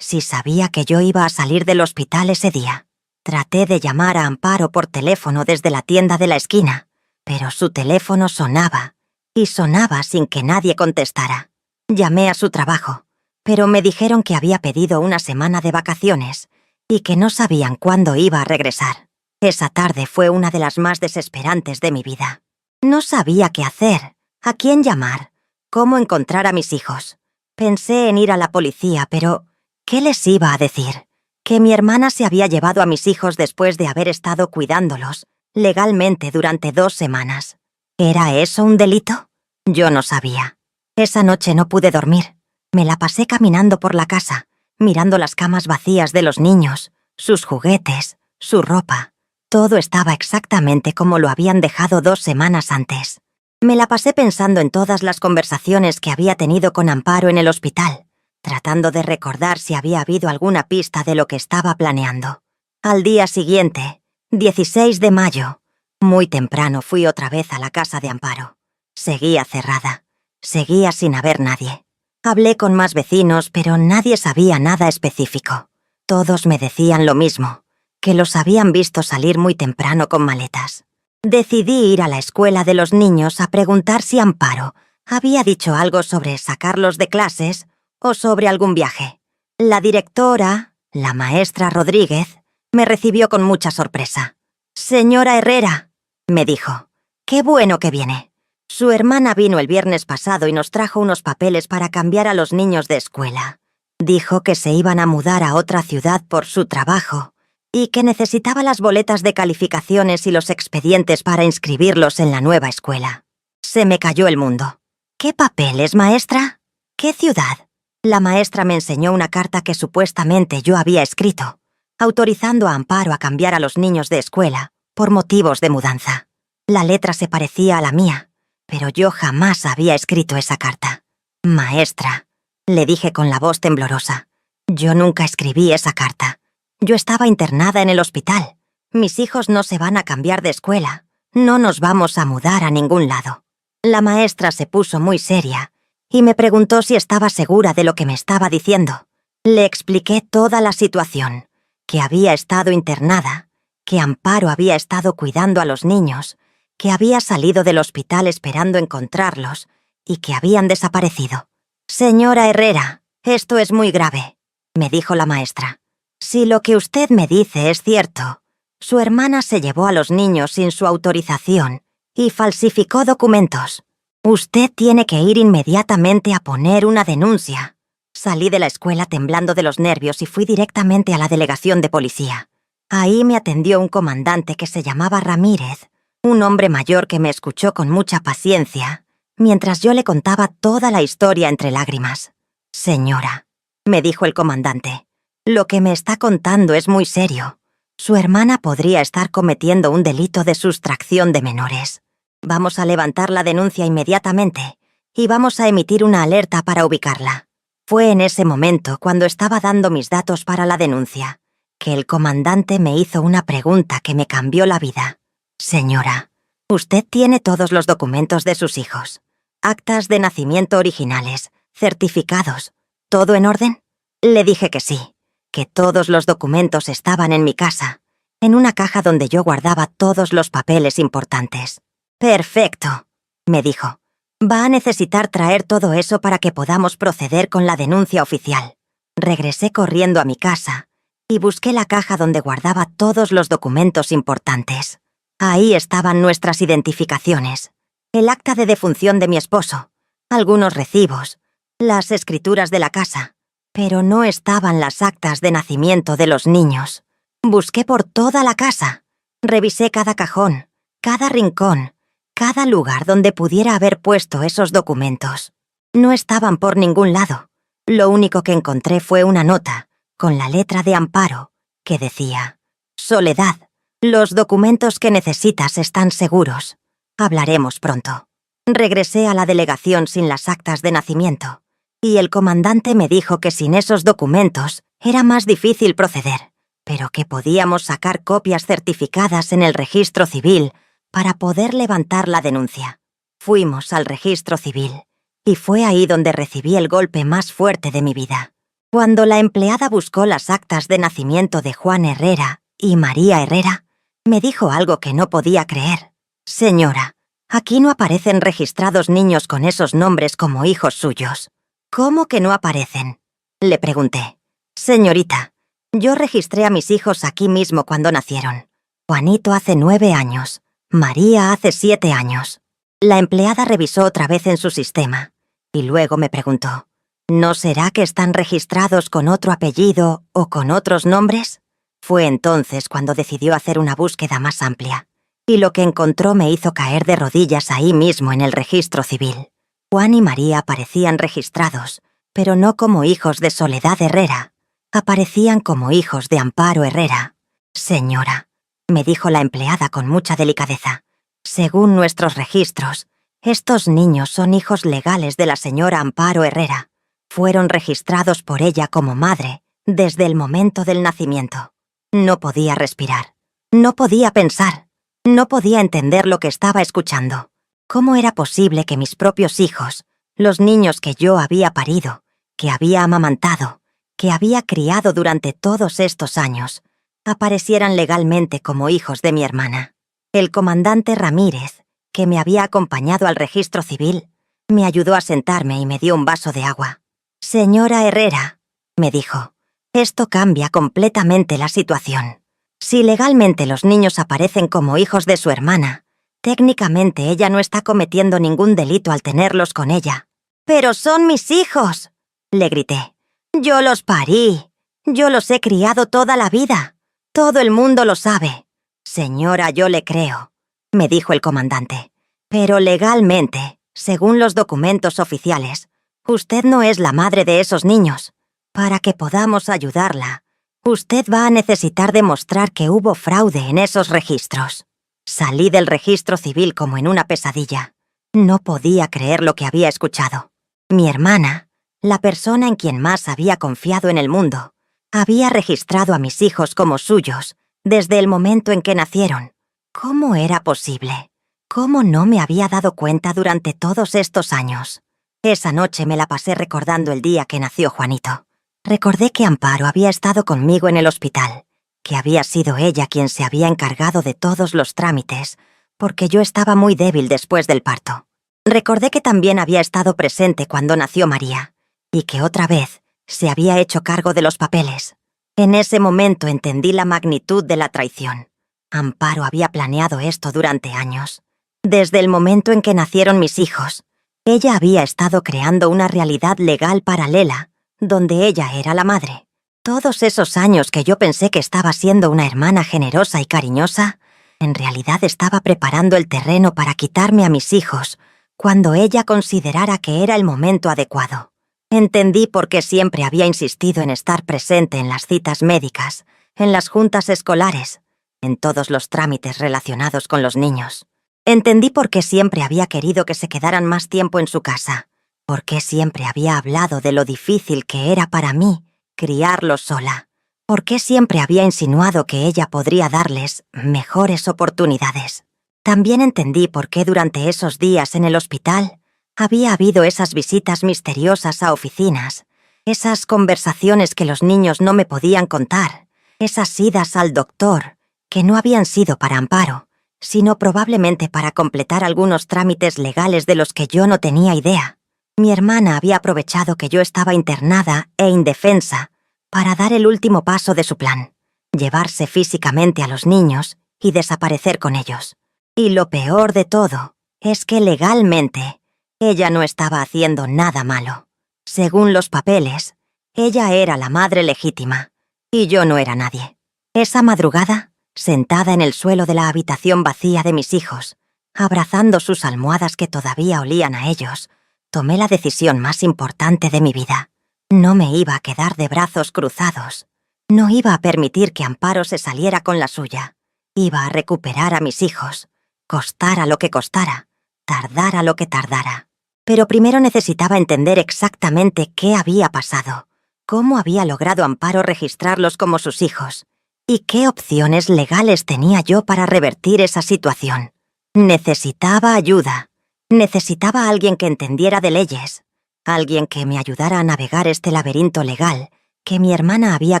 Speaker 1: si sabía que yo iba a salir del hospital ese día? Traté de llamar a Amparo por teléfono desde la tienda de la esquina, pero su teléfono sonaba, y sonaba sin que nadie contestara. Llamé a su trabajo, pero me dijeron que había pedido 1 semana de vacaciones y que no sabían cuándo iba a regresar. Esa tarde fue una de las más desesperantes de mi vida. No sabía qué hacer, a quién llamar, cómo encontrar a mis hijos. Pensé en ir a la policía, pero ¿qué les iba a decir? Que mi hermana se había llevado a mis hijos después de haber estado cuidándolos legalmente durante 2 semanas. ¿Era eso un delito? Yo no sabía. Esa noche no pude dormir. Me la pasé caminando por la casa, mirando las camas vacías de los niños, sus juguetes, su ropa. Todo estaba exactamente como lo habían dejado 2 semanas antes. Me la pasé pensando en todas las conversaciones que había tenido con Amparo en el hospital, tratando de recordar si había habido alguna pista de lo que estaba planeando. Al día siguiente, 16 de mayo, muy temprano fui otra vez a la casa de Amparo. Seguía cerrada. Seguía sin haber nadie. Hablé con más vecinos, pero nadie sabía nada específico. Todos me decían lo mismo, que los habían visto salir muy temprano con maletas. Decidí ir a la escuela de los niños a preguntar si Amparo había dicho algo sobre sacarlos de clases o sobre algún viaje. La directora, la maestra Rodríguez, me recibió con mucha sorpresa. «Señora Herrera», me dijo, «qué bueno que viene. Su hermana vino el viernes pasado y nos trajo unos papeles para cambiar a los niños de escuela. Dijo que se iban a mudar a otra ciudad por su trabajo y que necesitaba las boletas de calificaciones y los expedientes para inscribirlos en la nueva escuela». Se me cayó el mundo. «¿Qué papeles, maestra? ¿Qué ciudad?» La maestra me enseñó una carta que supuestamente yo había escrito, autorizando a Amparo a cambiar a los niños de escuela por motivos de mudanza. La letra se parecía a la mía, pero yo jamás había escrito esa carta. «Maestra», le dije con la voz temblorosa, «yo nunca escribí esa carta. Yo estaba internada en el hospital. Mis hijos no se van a cambiar de escuela. No nos vamos a mudar a ningún lado». La maestra se puso muy seria y me preguntó si estaba segura de lo que me estaba diciendo. Le expliqué toda la situación, que había estado internada, que Amparo había estado cuidando a los niños, que había salido del hospital esperando encontrarlos y que habían desaparecido. «Señora Herrera, esto es muy grave», me dijo la maestra. «Si lo que usted me dice es cierto, su hermana se llevó a los niños sin su autorización y falsificó documentos. Usted tiene que ir inmediatamente a poner una denuncia». Salí de la escuela temblando de los nervios y fui directamente a la delegación de policía. Ahí me atendió un comandante que se llamaba Ramírez, un hombre mayor que me escuchó con mucha paciencia, mientras yo le contaba toda la historia entre lágrimas. «Señora», me dijo el comandante, «lo que me está contando es muy serio. Su hermana podría estar cometiendo un delito de sustracción de menores. Vamos a levantar la denuncia inmediatamente y vamos a emitir una alerta para ubicarla». Fue en ese momento, cuando estaba dando mis datos para la denuncia, que el comandante me hizo una pregunta que me cambió la vida. «Señora, usted tiene todos los documentos de sus hijos, actas de nacimiento originales, certificados, ¿todo en orden?» Le dije que sí, que todos los documentos estaban en mi casa, en una caja donde yo guardaba todos los papeles importantes. «Perfecto», me dijo. «Va a necesitar traer todo eso para que podamos proceder con la denuncia oficial». Regresé corriendo a mi casa y busqué la caja donde guardaba todos los documentos importantes. Ahí estaban nuestras identificaciones, el acta de defunción de mi esposo, algunos recibos, las escrituras de la casa, pero no estaban las actas de nacimiento de los niños. Busqué por toda la casa, revisé cada cajón, cada rincón, cada lugar donde pudiera haber puesto esos documentos. No estaban por ningún lado. Lo único que encontré fue una nota, con la letra de Amparo, que decía: «Soledad, los documentos que necesitas están seguros. Hablaremos pronto». Regresé a la delegación sin las actas de nacimiento, y el comandante me dijo que sin esos documentos era más difícil proceder, pero que podíamos sacar copias certificadas en el registro civil para poder levantar la denuncia. Fuimos al registro civil, y fue ahí donde recibí el golpe más fuerte de mi vida. Cuando la empleada buscó las actas de nacimiento de Juan Herrera y María Herrera, me dijo algo que no podía creer. «Señora, aquí no aparecen registrados niños con esos nombres como hijos suyos». «¿Cómo que no aparecen?», le pregunté. «Señorita, yo registré a mis hijos aquí mismo cuando nacieron. Juanito hace 9 años. María hace 7 años». La empleada revisó otra vez en su sistema y luego me preguntó: «¿No será que están registrados con otro apellido o con otros nombres?». Fue entonces cuando decidió hacer una búsqueda más amplia y lo que encontró me hizo caer de rodillas ahí mismo en el registro civil. Juan y María aparecían registrados, pero no como hijos de Soledad Herrera. Aparecían como hijos de Amparo Herrera. Señora, me dijo la empleada con mucha delicadeza, según nuestros registros, estos niños son hijos legales de la señora Amparo Herrera. Fueron registrados por ella como madre desde el momento del nacimiento. No podía respirar. No podía pensar. No podía entender lo que estaba escuchando. ¿Cómo era posible que mis propios hijos, los niños que yo había parido, que había amamantado, que había criado durante todos estos años, aparecieran legalmente como hijos de mi hermana? El comandante Ramírez, que me había acompañado al registro civil, me ayudó a sentarme y me dio un vaso de agua. Señora Herrera, me dijo, esto cambia completamente la situación. Si legalmente los niños aparecen como hijos de su hermana, técnicamente ella no está cometiendo ningún delito al tenerlos con ella. ¡Pero son mis hijos!, le grité. Yo los parí. Yo los he criado toda la vida. Todo el mundo lo sabe. Señora, yo le creo, me dijo el comandante. Pero legalmente, según los documentos oficiales, usted no es la madre de esos niños. Para que podamos ayudarla, usted va a necesitar demostrar que hubo fraude en esos registros. Salí del registro civil como en una pesadilla. No podía creer lo que había escuchado. Mi hermana, la persona en quien más había confiado en el mundo, había registrado a mis hijos como suyos desde el momento en que nacieron. ¿Cómo era posible? ¿Cómo no me había dado cuenta durante todos estos años? Esa noche me la pasé recordando el día que nació Juanito. Recordé que Amparo había estado conmigo en el hospital, que había sido ella quien se había encargado de todos los trámites, porque yo estaba muy débil después del parto. Recordé que también había estado presente cuando nació María, y que otra vez se había hecho cargo de los papeles. En ese momento entendí la magnitud de la traición. Amparo había planeado esto durante años. Desde el momento en que nacieron mis hijos, ella había estado creando una realidad legal paralela, donde ella era la madre. Todos esos años que yo pensé que estaba siendo una hermana generosa y cariñosa, en realidad estaba preparando el terreno para quitarme a mis hijos cuando ella considerara que era el momento adecuado. Entendí por qué siempre había insistido en estar presente en las citas médicas, en las juntas escolares, en todos los trámites relacionados con los niños. Entendí por qué siempre había querido que se quedaran más tiempo en su casa, por qué siempre había hablado de lo difícil que era para mí criarlos sola, por qué siempre había insinuado que ella podría darles mejores oportunidades. También entendí por qué durante esos días en el hospital había habido esas visitas misteriosas a oficinas, esas conversaciones que los niños no me podían contar, esas idas al doctor, que no habían sido para Amparo, sino probablemente para completar algunos trámites legales de los que yo no tenía idea. Mi hermana había aprovechado que yo estaba internada e indefensa para dar el último paso de su plan, llevarse físicamente a los niños y desaparecer con ellos. Y lo peor de todo es que legalmente ella no estaba haciendo nada malo. Según los papeles, ella era la madre legítima, y yo no era nadie. Esa madrugada, sentada en el suelo de la habitación vacía de mis hijos, abrazando sus almohadas que todavía olían a ellos, tomé la decisión más importante de mi vida. No me iba a quedar de brazos cruzados. No iba a permitir que Amparo se saliera con la suya. Iba a recuperar a mis hijos, costara lo que costara, tardara lo que tardara. Pero primero necesitaba entender exactamente qué había pasado, cómo había logrado Amparo registrarlos como sus hijos, y qué opciones legales tenía yo para revertir esa situación. Necesitaba ayuda. Necesitaba a alguien que entendiera de leyes, alguien que me ayudara a navegar este laberinto legal que mi hermana había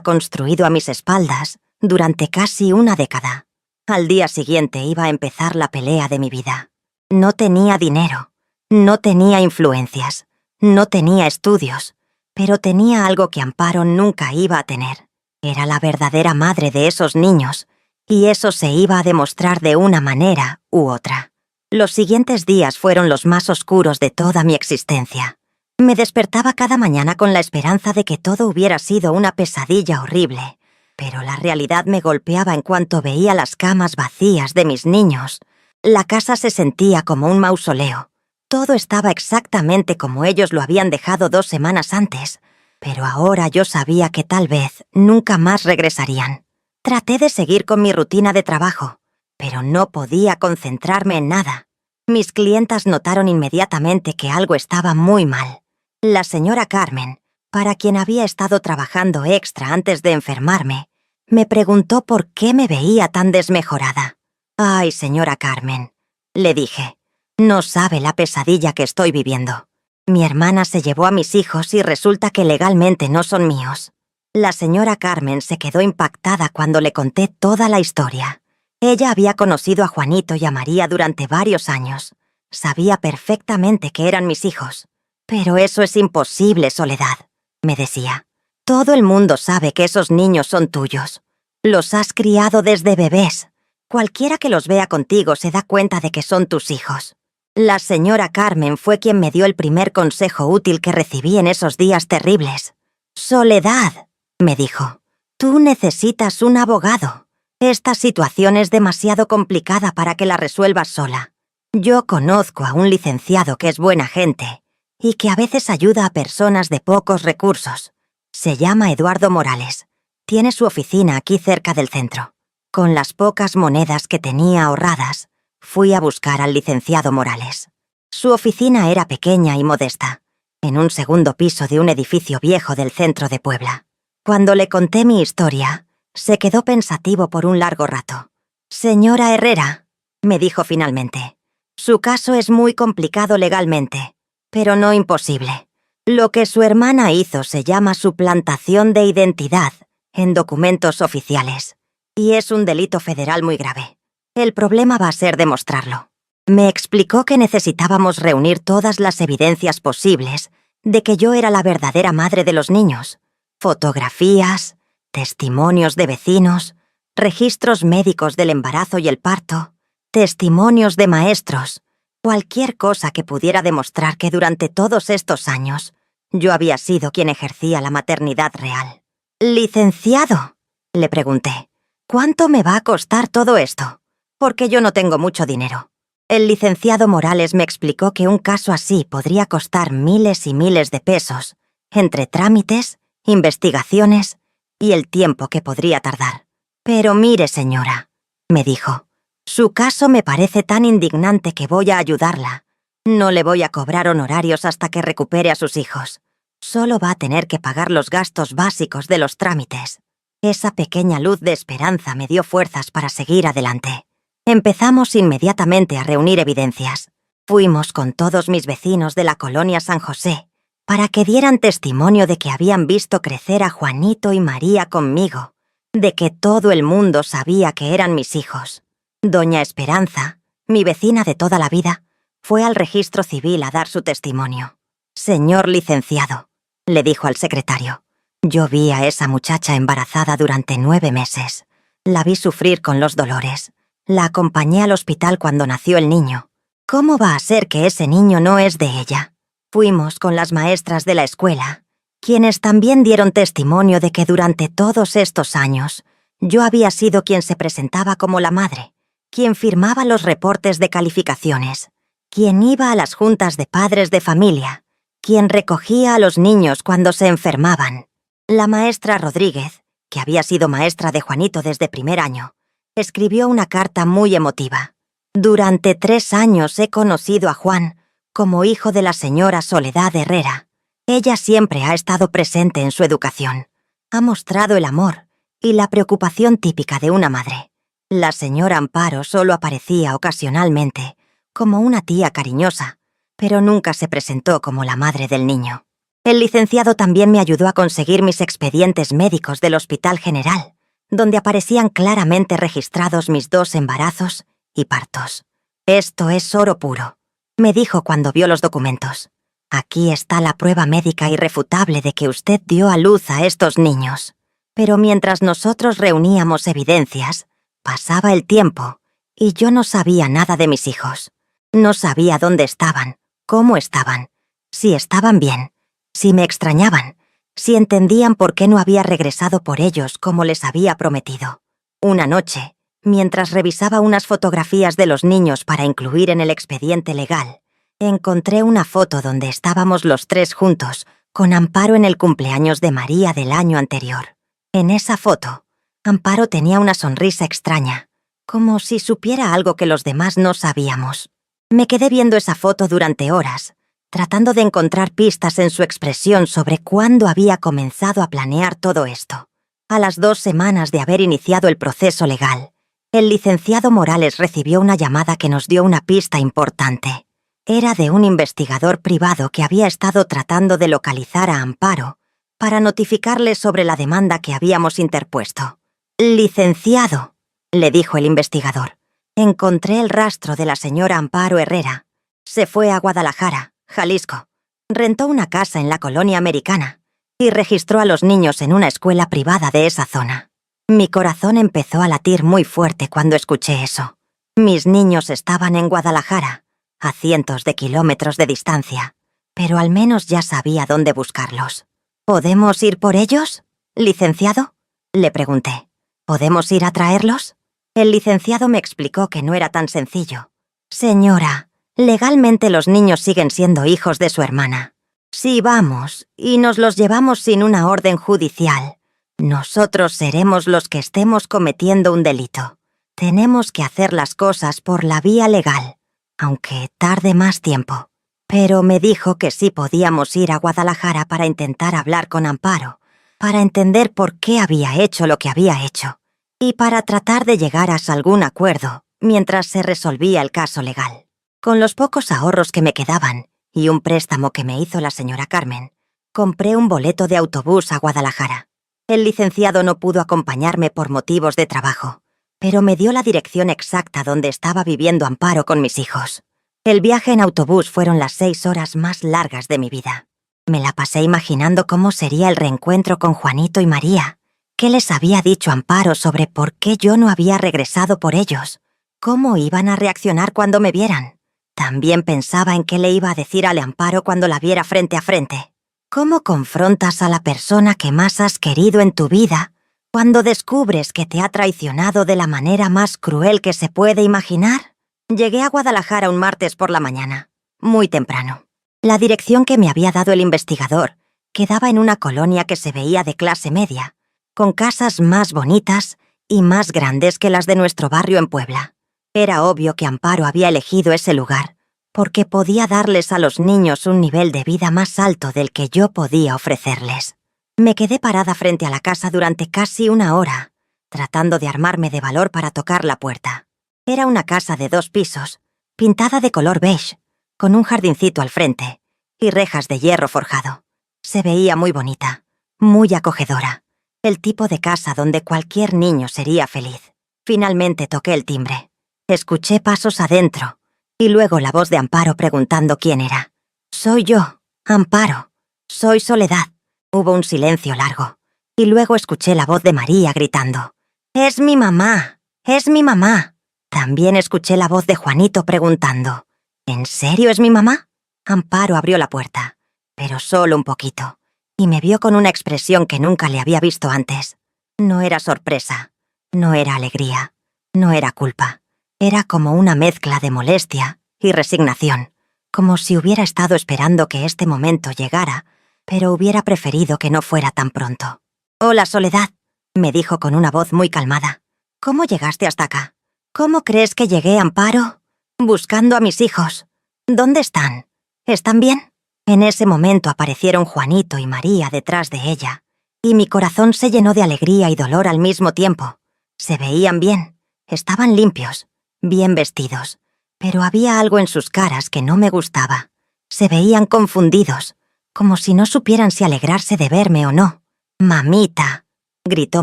Speaker 1: construido a mis espaldas durante casi una década. Al día siguiente iba a empezar la pelea de mi vida. No tenía dinero, no tenía influencias, no tenía estudios, pero tenía algo que Amparo nunca iba a tener. Era la verdadera madre de esos niños, y eso se iba a demostrar de una manera u otra. Los siguientes días fueron los más oscuros de toda mi existencia. Me despertaba cada mañana con la esperanza de que todo hubiera sido una pesadilla horrible, Pero la realidad me golpeaba en cuanto veía las camas vacías de mis niños. La casa se sentía como un mausoleo. Todo estaba exactamente como ellos lo habían dejado 2 semanas antes, pero ahora yo sabía que tal vez nunca más regresarían. Traté de seguir con mi rutina de trabajo, pero no podía concentrarme en nada. Mis clientas notaron inmediatamente que algo estaba muy mal. La señora Carmen, para quien había estado trabajando extra antes de enfermarme, me preguntó por qué me veía tan desmejorada. «Ay, señora Carmen», le dije, «no sabe la pesadilla que estoy viviendo. Mi hermana se llevó a mis hijos y resulta que legalmente no son míos». La señora Carmen se quedó impactada cuando le conté toda la historia. Ella había conocido a Juanito y a María durante varios años. Sabía perfectamente que eran mis hijos. «Pero eso es imposible, Soledad», me decía. «Todo el mundo sabe que esos niños son tuyos. Los has criado desde bebés. Cualquiera que los vea contigo se da cuenta de que son tus hijos». La señora Carmen fue quien me dio el primer consejo útil que recibí en esos días terribles. «Soledad», me dijo, «tú necesitas un abogado. Esta situación es demasiado complicada para que la resuelvas sola. Yo conozco a un licenciado que es buena gente y que a veces ayuda a personas de pocos recursos. Se llama Eduardo Morales. Tiene su oficina aquí cerca del centro». Con las pocas monedas que tenía ahorradas, fui a buscar al licenciado Morales. Su oficina era pequeña y modesta, en un segundo piso de un edificio viejo del centro de Puebla. Cuando le conté mi historia, se quedó pensativo por un largo rato. «Señora Herrera», me dijo finalmente, «su caso es muy complicado legalmente, pero no imposible. Lo que su hermana hizo se llama suplantación de identidad en documentos oficiales, y es un delito federal muy grave. El problema va a ser demostrarlo». Me explicó que necesitábamos reunir todas las evidencias posibles de que yo era la verdadera madre de los niños. Fotografías, testimonios de vecinos, registros médicos del embarazo y el parto, testimonios de maestros, cualquier cosa que pudiera demostrar que durante todos estos años yo había sido quien ejercía la maternidad real. «Licenciado», le pregunté, «¿cuánto me va a costar todo esto? Porque yo no tengo mucho dinero». El licenciado Morales me explicó que un caso así podría costar miles y miles de pesos, entre trámites, investigaciones y el tiempo que podría tardar. «Pero mire, señora», me dijo, «su caso me parece tan indignante que voy a ayudarla. No le voy a cobrar honorarios hasta que recupere a sus hijos. Solo va a tener que pagar los gastos básicos de los trámites». Esa pequeña luz de esperanza me dio fuerzas para seguir adelante. Empezamos inmediatamente a reunir evidencias. Fuimos con todos mis vecinos de la colonia San José para que dieran testimonio de que habían visto crecer a Juanito y María conmigo, de que todo el mundo sabía que eran mis hijos. Doña Esperanza, mi vecina de toda la vida, fue al registro civil a dar su testimonio. «Señor licenciado», le dijo al secretario, «yo vi a esa muchacha embarazada durante 9 meses. La vi sufrir con los dolores. La acompañé al hospital cuando nació el niño. ¿Cómo va a ser que ese niño no es de ella?» Fuimos con las maestras de la escuela, quienes también dieron testimonio de que durante todos estos años yo había sido quien se presentaba como la madre, quien firmaba los reportes de calificaciones, quien iba a las juntas de padres de familia, quien recogía a los niños cuando se enfermaban. La maestra Rodríguez, que había sido maestra de Juanito desde primer año, escribió una carta muy emotiva. «Durante 3 años he conocido a Juan como hijo de la señora Soledad Herrera. Ella siempre ha estado presente en su educación. Ha mostrado el amor y la preocupación típica de una madre. La señora Amparo solo aparecía ocasionalmente, como una tía cariñosa, pero nunca se presentó como la madre del niño». El licenciado también me ayudó a conseguir mis expedientes médicos del Hospital General, donde aparecían claramente registrados mis 2 embarazos y partos. «Esto es oro puro», me dijo cuando vio los documentos. «Aquí está la prueba médica irrefutable de que usted dio a luz a estos niños». Pero mientras nosotros reuníamos evidencias, pasaba el tiempo y yo no sabía nada de mis hijos. No sabía dónde estaban, cómo estaban, si estaban bien, si me extrañaban, si entendían por qué no había regresado por ellos como les había prometido. Una noche, mientras revisaba unas fotografías de los niños para incluir en el expediente legal, encontré una foto donde estábamos los tres juntos, con Amparo en el cumpleaños de María del año anterior. En esa foto, Amparo tenía una sonrisa extraña, como si supiera algo que los demás no sabíamos. Me quedé viendo esa foto durante horas, tratando de encontrar pistas en su expresión sobre cuándo había comenzado a planear todo esto. A las 2 semanas de haber iniciado el proceso legal, el licenciado Morales recibió una llamada que nos dio una pista importante. Era de un investigador privado que había estado tratando de localizar a Amparo para notificarle sobre la demanda que habíamos interpuesto. «Licenciado», le dijo el investigador, «encontré el rastro de la señora Amparo Herrera. Se fue a Guadalajara, Jalisco, rentó una casa en la colonia americana y registró a los niños en una escuela privada de esa zona». Mi corazón empezó a latir muy fuerte cuando escuché eso. Mis niños estaban en Guadalajara, a cientos de kilómetros de distancia, pero al menos ya sabía dónde buscarlos. «¿Podemos ir por ellos, licenciado?», le pregunté. «¿Podemos ir a traerlos?». El licenciado me explicó que no era tan sencillo. «Señora, legalmente los niños siguen siendo hijos de su hermana. Si vamos y nos los llevamos sin una orden judicial, nosotros seremos los que estemos cometiendo un delito. Tenemos que hacer las cosas por la vía legal, aunque tarde más tiempo». Pero me dijo que sí podíamos ir a Guadalajara para intentar hablar con Amparo, para entender por qué había hecho lo que había hecho, y para tratar de llegar a algún acuerdo mientras se resolvía el caso legal. Con los pocos ahorros que me quedaban y un préstamo que me hizo la señora Carmen, compré un boleto de autobús a Guadalajara. El licenciado no pudo acompañarme por motivos de trabajo, pero me dio la dirección exacta donde estaba viviendo Amparo con mis hijos. El viaje en autobús fueron las 6 horas más largas de mi vida. Me la pasé imaginando cómo sería el reencuentro con Juanito y María, qué les había dicho Amparo sobre por qué yo no había regresado por ellos, cómo iban a reaccionar cuando me vieran. También pensaba en qué le iba a decir a Amparo cuando la viera frente a frente. ¿Cómo confrontas a la persona que más has querido en tu vida cuando descubres que te ha traicionado de la manera más cruel que se puede imaginar? Llegué a Guadalajara un martes por la mañana, muy temprano. La dirección que me había dado el investigador quedaba en una colonia que se veía de clase media, con casas más bonitas y más grandes que las de nuestro barrio en Puebla. Era obvio que Amparo había elegido ese lugar, porque podía darles a los niños un nivel de vida más alto del que yo podía ofrecerles. Me quedé parada frente a la casa durante casi 1 hora, tratando de armarme de valor para tocar la puerta. Era una casa de 2 pisos, pintada de color beige, con un jardincito al frente y rejas de hierro forjado. Se veía muy bonita, muy acogedora, el tipo de casa donde cualquier niño sería feliz. Finalmente toqué el timbre. Escuché pasos adentro y luego la voz de Amparo preguntando quién era. «Soy yo, Amparo. Soy Soledad». Hubo un silencio largo y luego escuché la voz de María gritando. «¡Es mi mamá! ¡Es mi mamá!». También escuché la voz de Juanito preguntando, «¿En serio es mi mamá?». Amparo abrió la puerta, pero solo un poquito, y me vio con una expresión que nunca le había visto antes. No era sorpresa, no era alegría, no era culpa. Era como una mezcla de molestia y resignación, como si hubiera estado esperando que este momento llegara, pero hubiera preferido que no fuera tan pronto. «Hola, Soledad», me dijo con una voz muy calmada. «¿Cómo llegaste hasta acá? ¿Cómo crees que llegué, Amparo? Buscando a mis hijos. ¿Dónde están? ¿Están bien?». En ese momento aparecieron Juanito y María detrás de ella, y mi corazón se llenó de alegría y dolor al mismo tiempo. Se veían bien, estaban limpios, bien vestidos, pero había algo en sus caras que no me gustaba. Se veían confundidos, como si no supieran si alegrarse de verme o no. «Mamita», gritó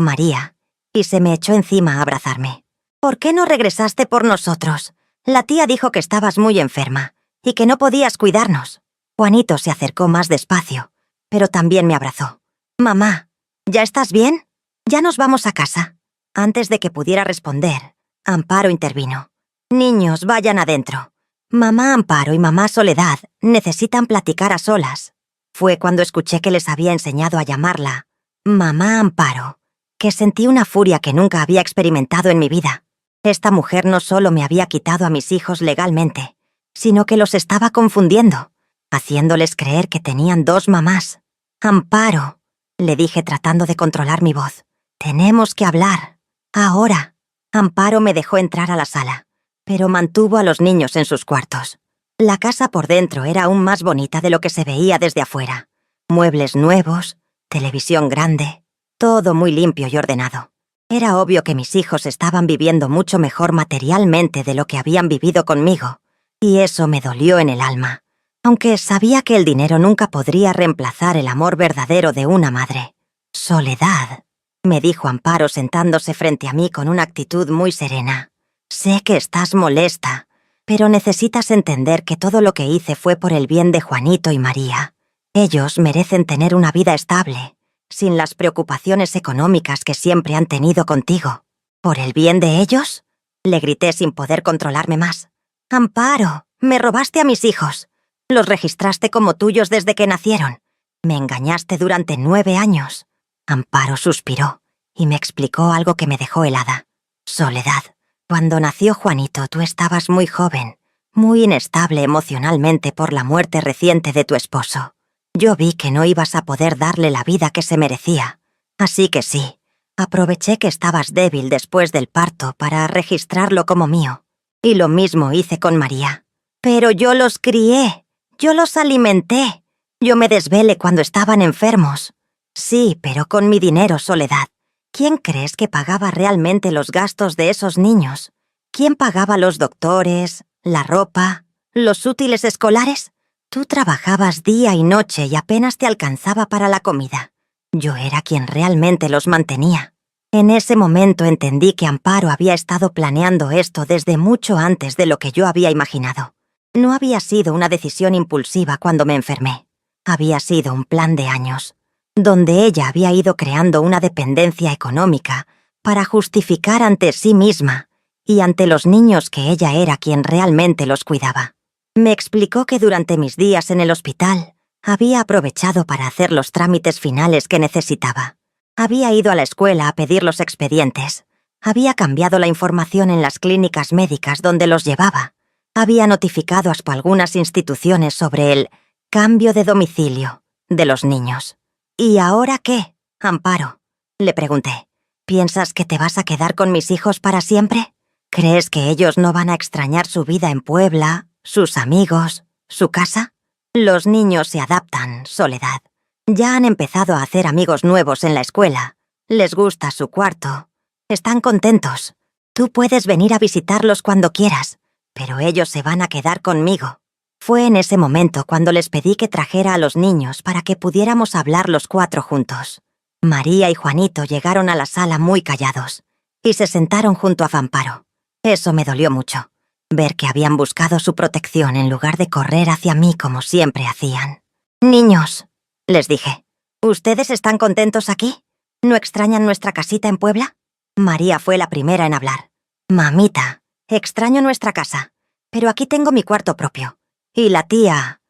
Speaker 1: María, y se me echó encima a abrazarme. «¿Por qué no regresaste por nosotros? La tía dijo que estabas muy enferma y que no podías cuidarnos». Juanito se acercó más despacio, pero también me abrazó. «Mamá, ¿ya estás bien? Ya nos vamos a casa». Antes de que pudiera responder, Amparo intervino. «Niños, vayan adentro. Mamá Amparo y mamá Soledad necesitan platicar a solas». Fue cuando escuché que les había enseñado a llamarla Mamá Amparo, que sentí una furia que nunca había experimentado en mi vida. Esta mujer no solo me había quitado a mis hijos legalmente, sino que los estaba confundiendo, haciéndoles creer que tenían dos mamás. Amparo, le dije tratando de controlar mi voz. Tenemos que hablar. Ahora. Amparo me dejó entrar a la sala, pero mantuvo a los niños en sus cuartos. La casa por dentro era aún más bonita de lo que se veía desde afuera. Muebles nuevos, televisión grande, todo muy limpio y ordenado. Era obvio que mis hijos estaban viviendo mucho mejor materialmente de lo que habían vivido conmigo, y eso me dolió en el alma, aunque sabía que el dinero nunca podría reemplazar el amor verdadero de una madre. Soledad, me dijo Amparo sentándose frente a mí con una actitud muy serena. Sé que estás molesta, pero necesitas entender que todo lo que hice fue por el bien de Juanito y María. Ellos merecen tener una vida estable, sin las preocupaciones económicas que siempre han tenido contigo. ¿Por el bien de ellos? Le grité sin poder controlarme más. Amparo, me robaste a mis hijos. Los registraste como tuyos desde que nacieron. Me engañaste durante 9 años. Amparo suspiró y me explicó algo que me dejó helada. Soledad, cuando nació Juanito tú estabas muy joven, muy inestable emocionalmente por la muerte reciente de tu esposo. Yo vi que no ibas a poder darle la vida que se merecía. Así que sí, aproveché que estabas débil después del parto para registrarlo como mío. Y lo mismo hice con María. Pero yo los crié, yo los alimenté. Yo me desvelé cuando estaban enfermos. Sí, pero con mi dinero, Soledad. ¿Quién crees que pagaba realmente los gastos de esos niños? ¿Quién pagaba los doctores, la ropa, los útiles escolares? Tú trabajabas día y noche y apenas te alcanzaba para la comida. Yo era quien realmente los mantenía. En ese momento entendí que Amparo había estado planeando esto desde mucho antes de lo que yo había imaginado. No había sido una decisión impulsiva cuando me enfermé. Había sido un plan de años, donde ella había ido creando una dependencia económica para justificar ante sí misma y ante los niños que ella era quien realmente los cuidaba. Me explicó que durante mis días en el hospital había aprovechado para hacer los trámites finales que necesitaba. Había ido a la escuela a pedir los expedientes. Había cambiado la información en las clínicas médicas donde los llevaba. Había notificado a algunas instituciones sobre el cambio de domicilio de los niños. ¿Y ahora qué, Amparo? Le pregunté. ¿Piensas que te vas a quedar con mis hijos para siempre? ¿Crees que ellos no van a extrañar su vida en Puebla, sus amigos, su casa? Los niños se adaptan, Soledad. Ya han empezado a hacer amigos nuevos en la escuela. Les gusta su cuarto. Están contentos. Tú puedes venir a visitarlos cuando quieras, pero ellos se van a quedar conmigo. Fue en ese momento cuando les pedí que trajera a los niños para que pudiéramos hablar los 4 juntos. María y Juanito llegaron a la sala muy callados y se sentaron junto a Amparo. Eso me dolió mucho, ver que habían buscado su protección en lugar de correr hacia mí como siempre hacían. «Niños», les dije, «¿ustedes están contentos aquí? ¿No extrañan nuestra casita en Puebla?» María fue la primera en hablar. «Mamita, extraño nuestra casa, pero aquí tengo mi cuarto propio. Y la tía...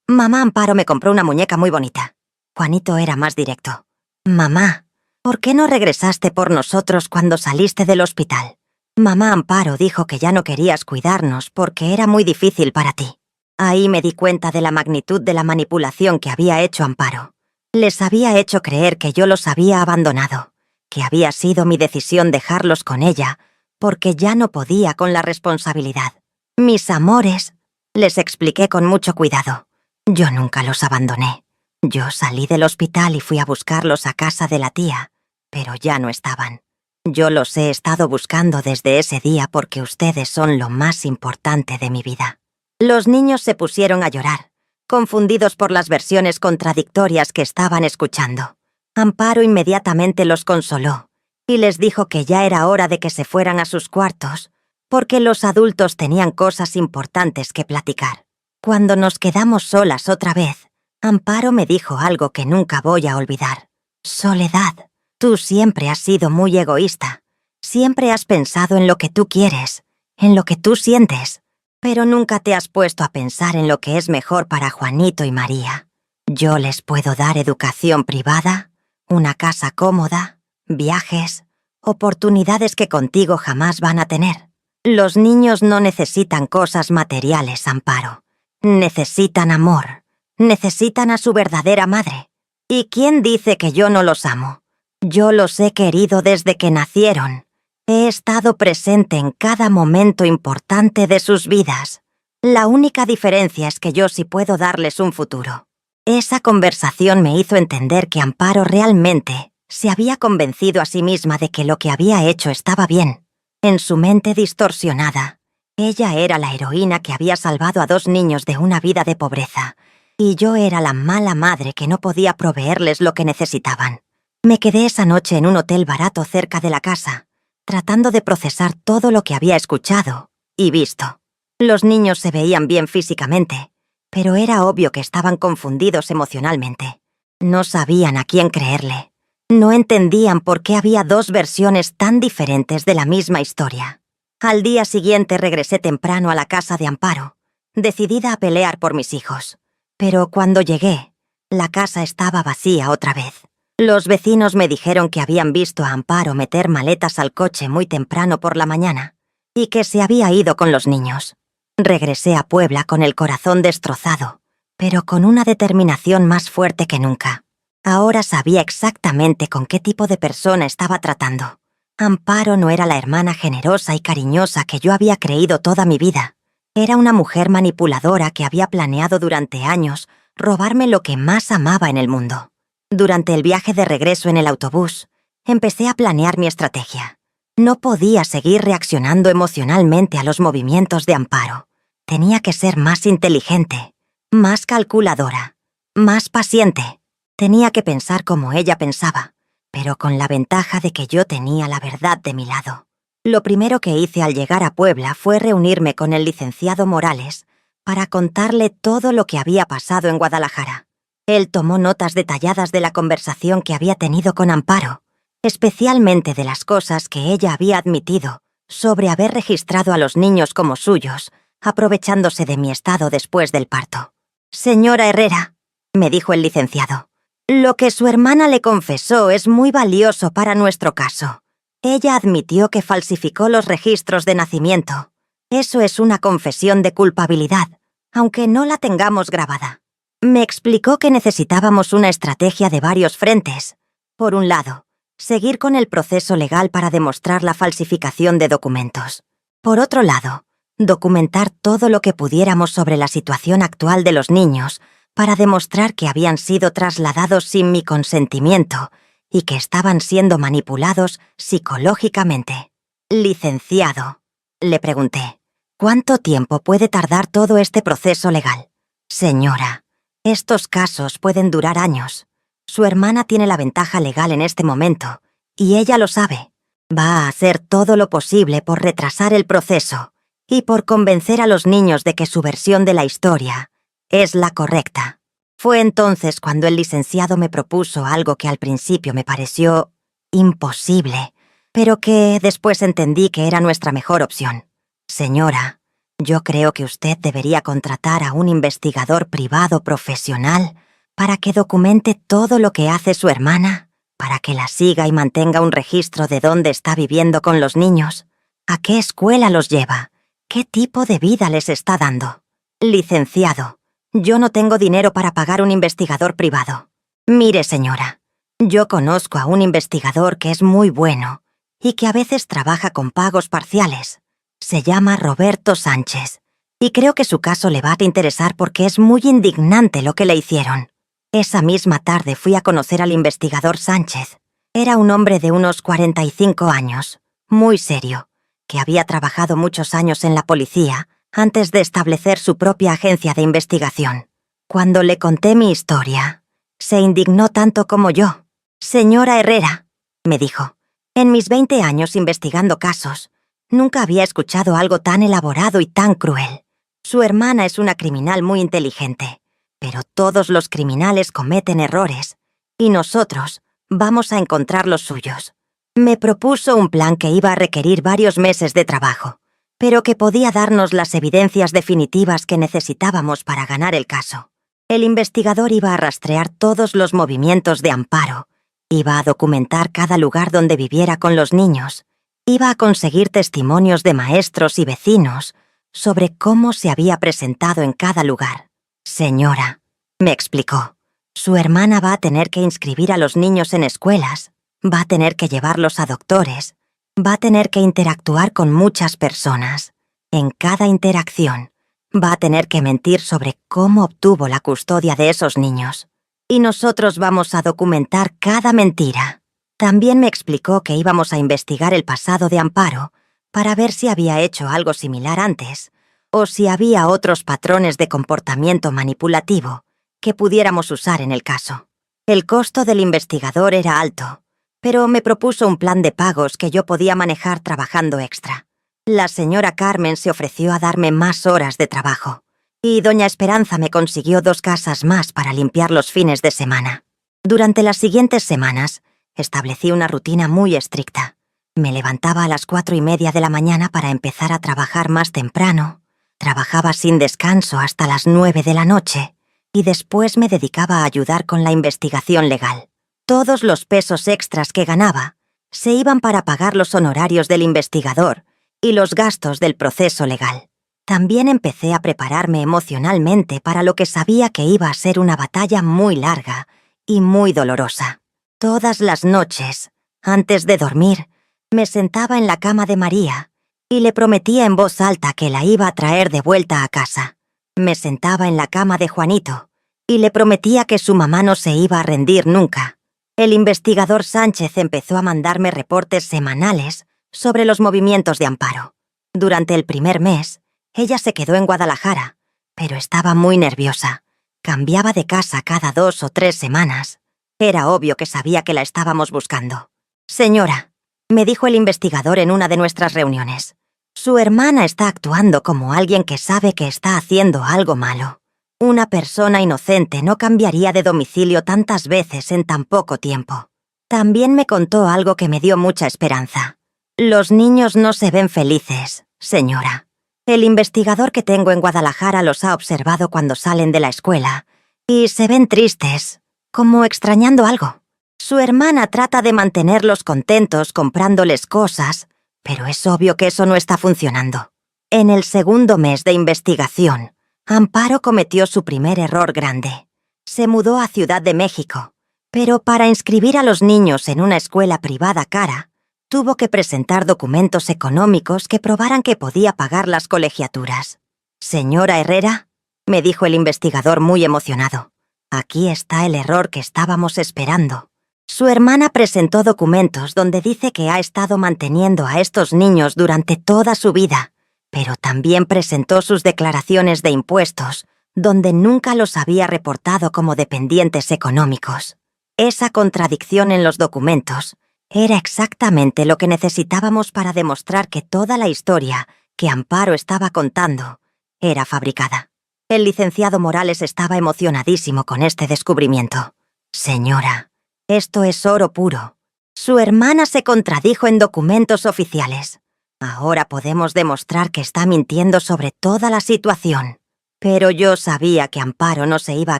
Speaker 1: mamá Amparo me compró una muñeca muy bonita». Juanito era más directo. «Mamá, ¿por qué no regresaste por nosotros cuando saliste del hospital? Mamá Amparo dijo que ya no querías cuidarnos porque era muy difícil para ti». Ahí me di cuenta de la magnitud de la manipulación que había hecho Amparo. Les había hecho creer que yo los había abandonado, que había sido mi decisión dejarlos con ella, porque ya no podía con la responsabilidad. «Mis amores», les expliqué con mucho cuidado. «Yo nunca los abandoné. Yo salí del hospital y fui a buscarlos a casa de la tía, pero ya no estaban. Yo los he estado buscando desde ese día porque ustedes son lo más importante de mi vida». Los niños se pusieron a llorar, confundidos por las versiones contradictorias que estaban escuchando. Amparo inmediatamente los consoló y les dijo que ya era hora de que se fueran a sus cuartos, porque los adultos tenían cosas importantes que platicar. Cuando nos quedamos solas otra vez, Amparo me dijo algo que nunca voy a olvidar. «Soledad, tú siempre has sido muy egoísta. Siempre has pensado en lo que tú quieres, en lo que tú sientes, pero nunca te has puesto a pensar en lo que es mejor para Juanito y María. Yo les puedo dar educación privada, una casa cómoda, viajes, oportunidades que contigo jamás van a tener. Los niños no necesitan cosas materiales, Amparo. Necesitan amor. Necesitan a su verdadera madre. ¿Y quién dice que yo no los amo? Yo los he querido desde que nacieron. He estado presente en cada momento importante de sus vidas. La única diferencia es que yo sí puedo darles un futuro. Esa conversación me hizo entender que Amparo realmente se había convencido a sí misma de que lo que había hecho estaba bien. En su mente distorsionada, ella era la heroína que había salvado a 2 niños de una vida de pobreza, y yo era la mala madre que no podía proveerles lo que necesitaban. Me quedé esa noche en un hotel barato cerca de la casa, tratando de procesar todo lo que había escuchado y visto. Los niños se veían bien físicamente, pero era obvio que estaban confundidos emocionalmente. No sabían a quién creerle. No entendían por qué había 2 versiones tan diferentes de la misma historia. Al día siguiente regresé temprano a la casa de Amparo, decidida a pelear por mis hijos. Pero cuando llegué, la casa estaba vacía otra vez. Los vecinos me dijeron que habían visto a Amparo meter maletas al coche muy temprano por la mañana y que se había ido con los niños. Regresé a Puebla con el corazón destrozado, pero con una determinación más fuerte que nunca. Ahora sabía exactamente con qué tipo de persona estaba tratando. Amparo no era la hermana generosa y cariñosa que yo había creído toda mi vida. Era una mujer manipuladora que había planeado durante años robarme lo que más amaba en el mundo. Durante el viaje de regreso en el autobús, empecé a planear mi estrategia. No podía seguir reaccionando emocionalmente a los movimientos de Amparo. Tenía que ser más inteligente, más calculadora, más paciente. Tenía que pensar como ella pensaba, pero con la ventaja de que yo tenía la verdad de mi lado. Lo primero que hice al llegar a Puebla fue reunirme con el licenciado Morales para contarle todo lo que había pasado en Guadalajara. Él tomó notas detalladas de la conversación que había tenido con Amparo, especialmente de las cosas que ella había admitido sobre haber registrado a los niños como suyos, aprovechándose de mi estado después del parto. «Señora Herrera», me dijo el licenciado, «lo que su hermana le confesó es muy valioso para nuestro caso. Ella admitió que falsificó los registros de nacimiento. Eso es una confesión de culpabilidad, aunque no la tengamos grabada. Me explicó que necesitábamos una estrategia de varios frentes. Por un lado, seguir con el proceso legal para demostrar la falsificación de documentos. Por otro lado, documentar todo lo que pudiéramos sobre la situación actual de los niños para demostrar que habían sido trasladados sin mi consentimiento y que estaban siendo manipulados psicológicamente. «Licenciado», le pregunté, «¿cuánto tiempo puede tardar todo este proceso legal?» «Señora, estos casos pueden durar años. Su hermana tiene la ventaja legal en este momento, y ella lo sabe. Va a hacer todo lo posible por retrasar el proceso y por convencer a los niños de que su versión de la historia es la correcta». Fue entonces cuando el licenciado me propuso algo que al principio me pareció imposible, pero que después entendí que era nuestra mejor opción. «Señora, yo creo que usted debería contratar a un investigador privado profesional para que documente todo lo que hace su hermana, para que la siga y mantenga un registro de dónde está viviendo con los niños, a qué escuela los lleva, qué tipo de vida les está dando. Licenciado, yo no tengo dinero para pagar un investigador privado. Mire, señora, yo conozco a un investigador que es muy bueno y que a veces trabaja con pagos parciales. Se llama Roberto Sánchez, y creo que su caso le va a interesar porque es muy indignante lo que le hicieron». Esa misma tarde fui a conocer al investigador Sánchez. Era un hombre de unos 45 años, muy serio, que había trabajado muchos años en la policía antes de establecer su propia agencia de investigación. Cuando le conté mi historia, se indignó tanto como yo. «Señora Herrera», me dijo, «en mis 20 años investigando casos, nunca había escuchado algo tan elaborado y tan cruel. Su hermana es una criminal muy inteligente, pero todos los criminales cometen errores, y nosotros vamos a encontrar los suyos». Me propuso un plan que iba a requerir varios meses de trabajo, pero que podía darnos las evidencias definitivas que necesitábamos para ganar el caso. El investigador iba a rastrear todos los movimientos de Amparo, iba a documentar cada lugar donde viviera con los niños, iba a conseguir testimonios de maestros y vecinos sobre cómo se había presentado en cada lugar. Señora, me explicó, su hermana va a tener que inscribir a los niños en escuelas, va a tener que llevarlos a doctores, va a tener que interactuar con muchas personas. En cada interacción, va a tener que mentir sobre cómo obtuvo la custodia de esos niños. Y nosotros vamos a documentar cada mentira. También me explicó que íbamos a investigar el pasado de Amparo para ver si había hecho algo similar antes o si había otros patrones de comportamiento manipulativo que pudiéramos usar en el caso. El costo del investigador era alto, pero me propuso un plan de pagos que yo podía manejar trabajando extra. La señora Carmen se ofreció a darme más horas de trabajo, y doña Esperanza me consiguió 2 casas más para limpiar los fines de semana. Durante las siguientes semanas, establecí una rutina muy estricta. Me levantaba a las 4:30 de la mañana para empezar a trabajar más temprano, trabajaba sin descanso hasta las 9 de la noche, y después me dedicaba a ayudar con la investigación legal. Todos los pesos extras que ganaba se iban para pagar los honorarios del investigador y los gastos del proceso legal. También empecé a prepararme emocionalmente para lo que sabía que iba a ser una batalla muy larga y muy dolorosa. Todas las noches, antes de dormir, me sentaba en la cama de María y le prometía en voz alta que la iba a traer de vuelta a casa. Me sentaba en la cama de Juanito y le prometía que su mamá no se iba a rendir nunca. El investigador Sánchez empezó a mandarme reportes semanales sobre los movimientos de Amparo. Durante el primer mes, ella se quedó en Guadalajara, pero estaba muy nerviosa. Cambiaba de casa cada 2 o 3 semanas. Era obvio que sabía que la estábamos buscando. Señora, me dijo el investigador en una de nuestras reuniones, su hermana está actuando como alguien que sabe que está haciendo algo malo. Una persona inocente no cambiaría de domicilio tantas veces en tan poco tiempo. También me contó algo que me dio mucha esperanza. Los niños no se ven felices, señora. El investigador que tengo en Guadalajara los ha observado cuando salen de la escuela y se ven tristes, como extrañando algo. Su hermana trata de mantenerlos contentos comprándoles cosas, pero es obvio que eso no está funcionando. En el segundo mes de investigación, Amparo cometió su primer error grande. Se mudó a Ciudad de México, pero para inscribir a los niños en una escuela privada cara, tuvo que presentar documentos económicos que probaran que podía pagar las colegiaturas. Señora Herrera, me dijo el investigador muy emocionado, aquí está el error que estábamos esperando. Su hermana presentó documentos donde dice que ha estado manteniendo a estos niños durante toda su vida, pero también presentó sus declaraciones de impuestos, donde nunca los había reportado como dependientes económicos. Esa contradicción en los documentos era exactamente lo que necesitábamos para demostrar que toda la historia que Amparo estaba contando era fabricada. El licenciado Morales estaba emocionadísimo con este descubrimiento. Señora, esto es oro puro. Su hermana se contradijo en documentos oficiales. Ahora podemos demostrar que está mintiendo sobre toda la situación. Pero yo sabía que Amparo no se iba a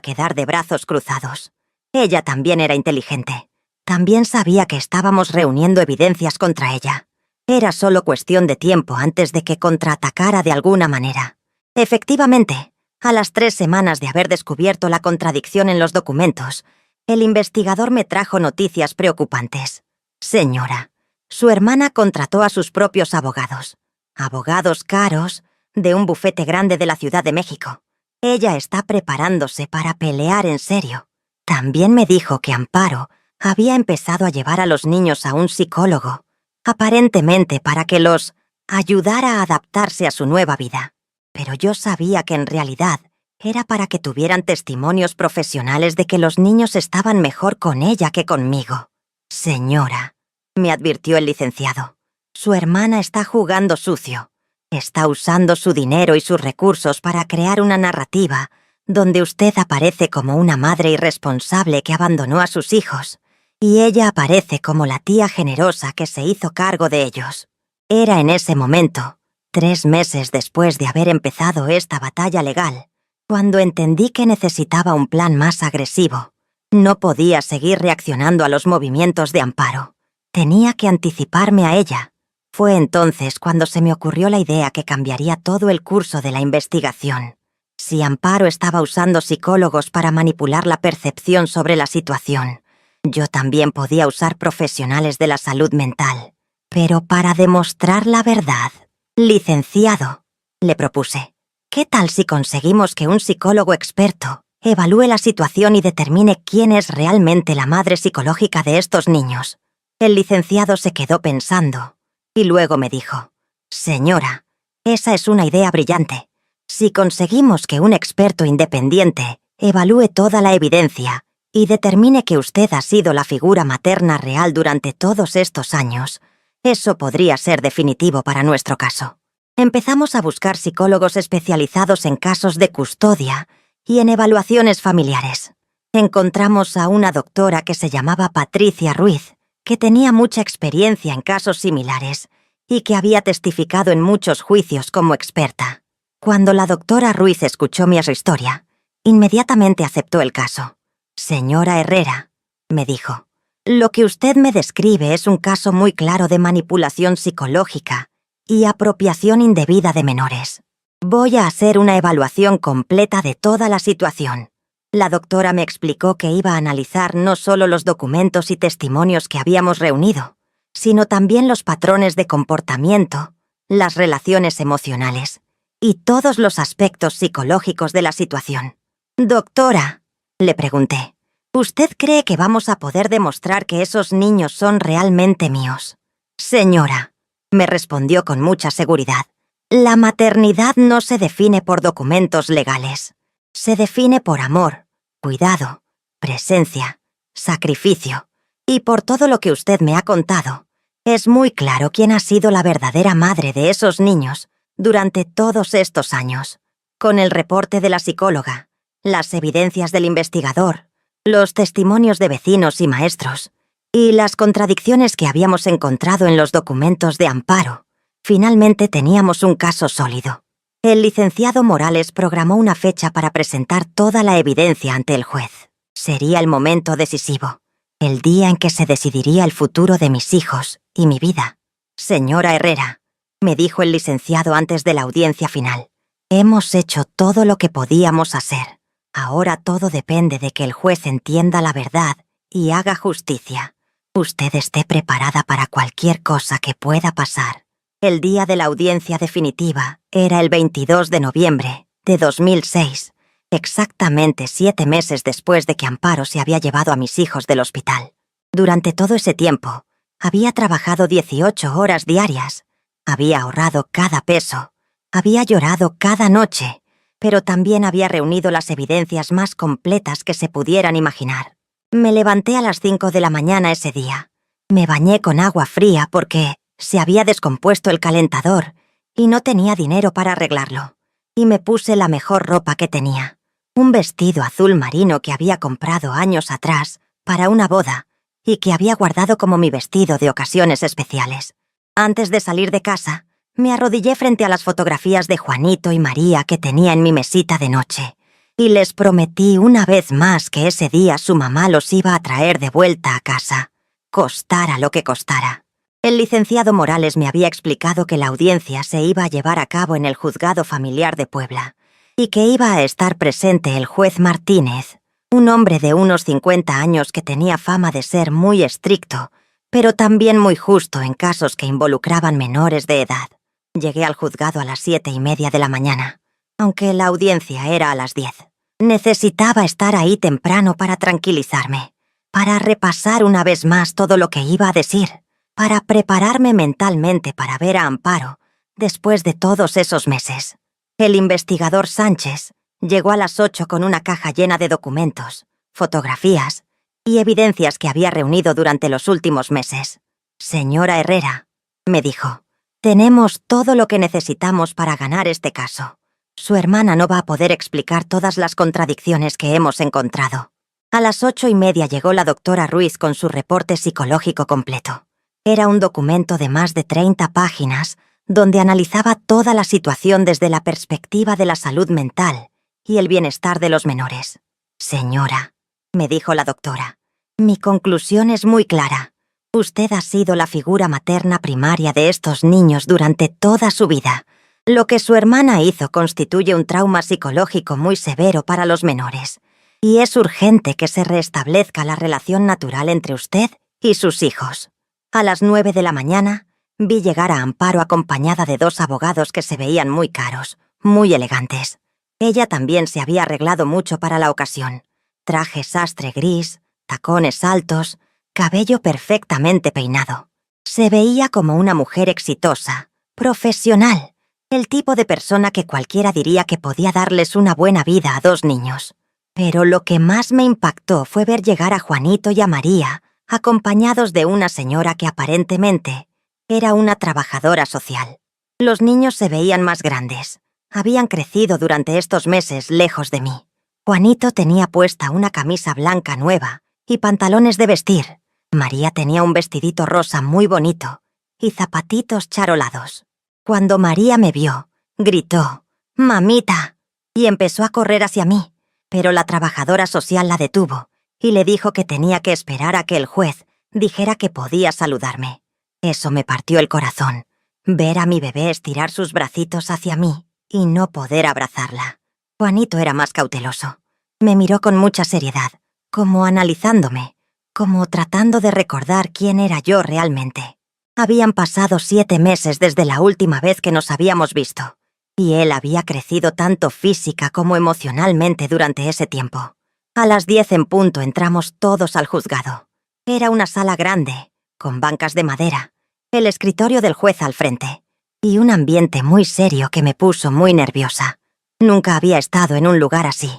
Speaker 1: quedar de brazos cruzados. Ella también era inteligente. También sabía que estábamos reuniendo evidencias contra ella. Era solo cuestión de tiempo antes de que contraatacara de alguna manera. Efectivamente, a las 3 semanas de haber descubierto la contradicción en los documentos, el investigador me trajo noticias preocupantes. Señora, su hermana contrató a sus propios abogados. Abogados caros, de un bufete grande de la Ciudad de México. Ella está preparándose para pelear en serio. También me dijo que Amparo había empezado a llevar a los niños a un psicólogo, aparentemente para que los ayudara a adaptarse a su nueva vida. Pero yo sabía que en realidad era para que tuvieran testimonios profesionales de que los niños estaban mejor con ella que conmigo. Señora, me advirtió el licenciado, su hermana está jugando sucio. Está usando su dinero y sus recursos para crear una narrativa donde usted aparece como una madre irresponsable que abandonó a sus hijos, y ella aparece como la tía generosa que se hizo cargo de ellos. Era en ese momento, 3 meses después de haber empezado esta batalla legal, Cuando entendí que necesitaba un plan más agresivo, no podía seguir reaccionando a los movimientos de Amparo. Tenía que anticiparme a ella. Fue entonces cuando se me ocurrió la idea que cambiaría todo el curso de la investigación. Si Amparo estaba usando psicólogos para manipular la percepción sobre la situación, yo también podía usar profesionales de la salud mental. Pero para demostrar la verdad, licenciado, le propuse, ¿qué tal si conseguimos que un psicólogo experto evalúe la situación y determine quién es realmente la madre psicológica de estos niños? El licenciado se quedó pensando y luego me dijo, señora, esa es una idea brillante. Si conseguimos que un experto independiente evalúe toda la evidencia y determine que usted ha sido la figura materna real durante todos estos años, eso podría ser definitivo para nuestro caso. Empezamos a buscar psicólogos especializados en casos de custodia y en evaluaciones familiares. Encontramos a una doctora que se llamaba Patricia Ruiz, que tenía mucha experiencia en casos similares y que había testificado en muchos juicios como experta. Cuando la doctora Ruiz escuchó mi historia, inmediatamente aceptó el caso. Señora Herrera, me dijo, lo que usted me describe es un caso muy claro de manipulación psicológica y apropiación indebida de menores. Voy a hacer una evaluación completa de toda la situación. La doctora me explicó que iba a analizar no solo los documentos y testimonios que habíamos reunido, sino también los patrones de comportamiento, las relaciones emocionales y todos los aspectos psicológicos de la situación. Doctora, le pregunté, ¿usted cree que vamos a poder demostrar que esos niños son realmente míos? Señora, me respondió con mucha seguridad, la maternidad no se define por documentos legales. Se define por amor, cuidado, presencia, sacrificio, y por todo lo que usted me ha contado, es muy claro quién ha sido la verdadera madre de esos niños durante todos estos años. Con el reporte de la psicóloga, las evidencias del investigador, los testimonios de vecinos y maestros, y las contradicciones que habíamos encontrado en los documentos de Amparo, finalmente teníamos un caso sólido. El licenciado Morales programó una fecha para presentar toda la evidencia ante el juez. Sería el momento decisivo, el día en que se decidiría el futuro de mis hijos y mi vida. Señora Herrera, me dijo el licenciado antes de la audiencia final, hemos hecho todo lo que podíamos hacer. Ahora todo depende de que el juez entienda la verdad y haga justicia. Usted esté preparada para cualquier cosa que pueda pasar. El día de la audiencia definitiva era el 22 de noviembre de 2006, exactamente 7 meses después de que Amparo se había llevado a mis hijos del hospital. Durante todo ese tiempo, había trabajado 18 horas diarias, había ahorrado cada peso, había llorado cada noche, pero también había reunido las evidencias más completas que se pudieran imaginar. Me levanté a las 5 de la mañana ese día. Me bañé con agua fría porque se había descompuesto el calentador y no tenía dinero para arreglarlo. Y me puse la mejor ropa que tenía, un vestido azul marino que había comprado años atrás para una boda y que había guardado como mi vestido de ocasiones especiales. Antes de salir de casa, me arrodillé frente a las fotografías de Juanito y María que tenía en mi mesita de noche, y les prometí una vez más que ese día su mamá los iba a traer de vuelta a casa, costara lo que costara. El licenciado Morales me había explicado que la audiencia se iba a llevar a cabo en el Juzgado Familiar de Puebla, y que iba a estar presente el juez Martínez, un hombre de unos 50 años que tenía fama de ser muy estricto, pero también muy justo en casos que involucraban menores de edad. Llegué al juzgado a las 7:30 de la mañana, aunque la audiencia era a las 10. Necesitaba estar ahí temprano para tranquilizarme, para repasar una vez más todo lo que iba a decir, para prepararme mentalmente para ver a Amparo después de todos esos meses. El investigador Sánchez llegó a las 8 con una caja llena de documentos, fotografías y evidencias que había reunido durante los últimos meses. Señora Herrera, me dijo, tenemos todo lo que necesitamos para ganar este caso. Su hermana no va a poder explicar todas las contradicciones que hemos encontrado. A las 8:30 llegó la doctora Ruiz con su reporte psicológico completo. Era un documento de más de 30 páginas donde analizaba toda la situación desde la perspectiva de la salud mental y el bienestar de los menores. Señora, me dijo la doctora, mi conclusión es muy clara. Usted ha sido la figura materna primaria de estos niños durante toda su vida. Lo que su hermana hizo constituye un trauma psicológico muy severo para los menores, y es urgente que se restablezca la relación natural entre usted y sus hijos. A las 9 de la mañana, vi llegar a Amparo acompañada de 2 abogados que se veían muy caros, muy elegantes. Ella también se había arreglado mucho para la ocasión. Traje sastre gris, tacones altos, cabello perfectamente peinado. Se veía como una mujer exitosa, profesional, el tipo de persona que cualquiera diría que podía darles una buena vida a 2 niños. Pero lo que más me impactó fue ver llegar a Juanito y a María, acompañados de una señora que aparentemente era una trabajadora social. Los niños se veían más grandes. Habían crecido durante estos meses lejos de mí. Juanito tenía puesta una camisa blanca nueva y pantalones de vestir. María tenía un vestidito rosa muy bonito y zapatitos charolados. Cuando María me vio, gritó, «¡Mamita!», y empezó a correr hacia mí, pero la trabajadora social la detuvo y le dijo que tenía que esperar a que el juez dijera que podía saludarme. Eso me partió el corazón, ver a mi bebé estirar sus bracitos hacia mí y no poder abrazarla. Juanito era más cauteloso. Me miró con mucha seriedad, como analizándome, como tratando de recordar quién era yo realmente. Habían pasado 7 meses desde la última vez que nos habíamos visto, y él había crecido tanto física como emocionalmente durante ese tiempo. A las 10 en punto entramos todos al juzgado. Era una sala grande, con bancas de madera, el escritorio del juez al frente, y un ambiente muy serio que me puso muy nerviosa. Nunca había estado en un lugar así.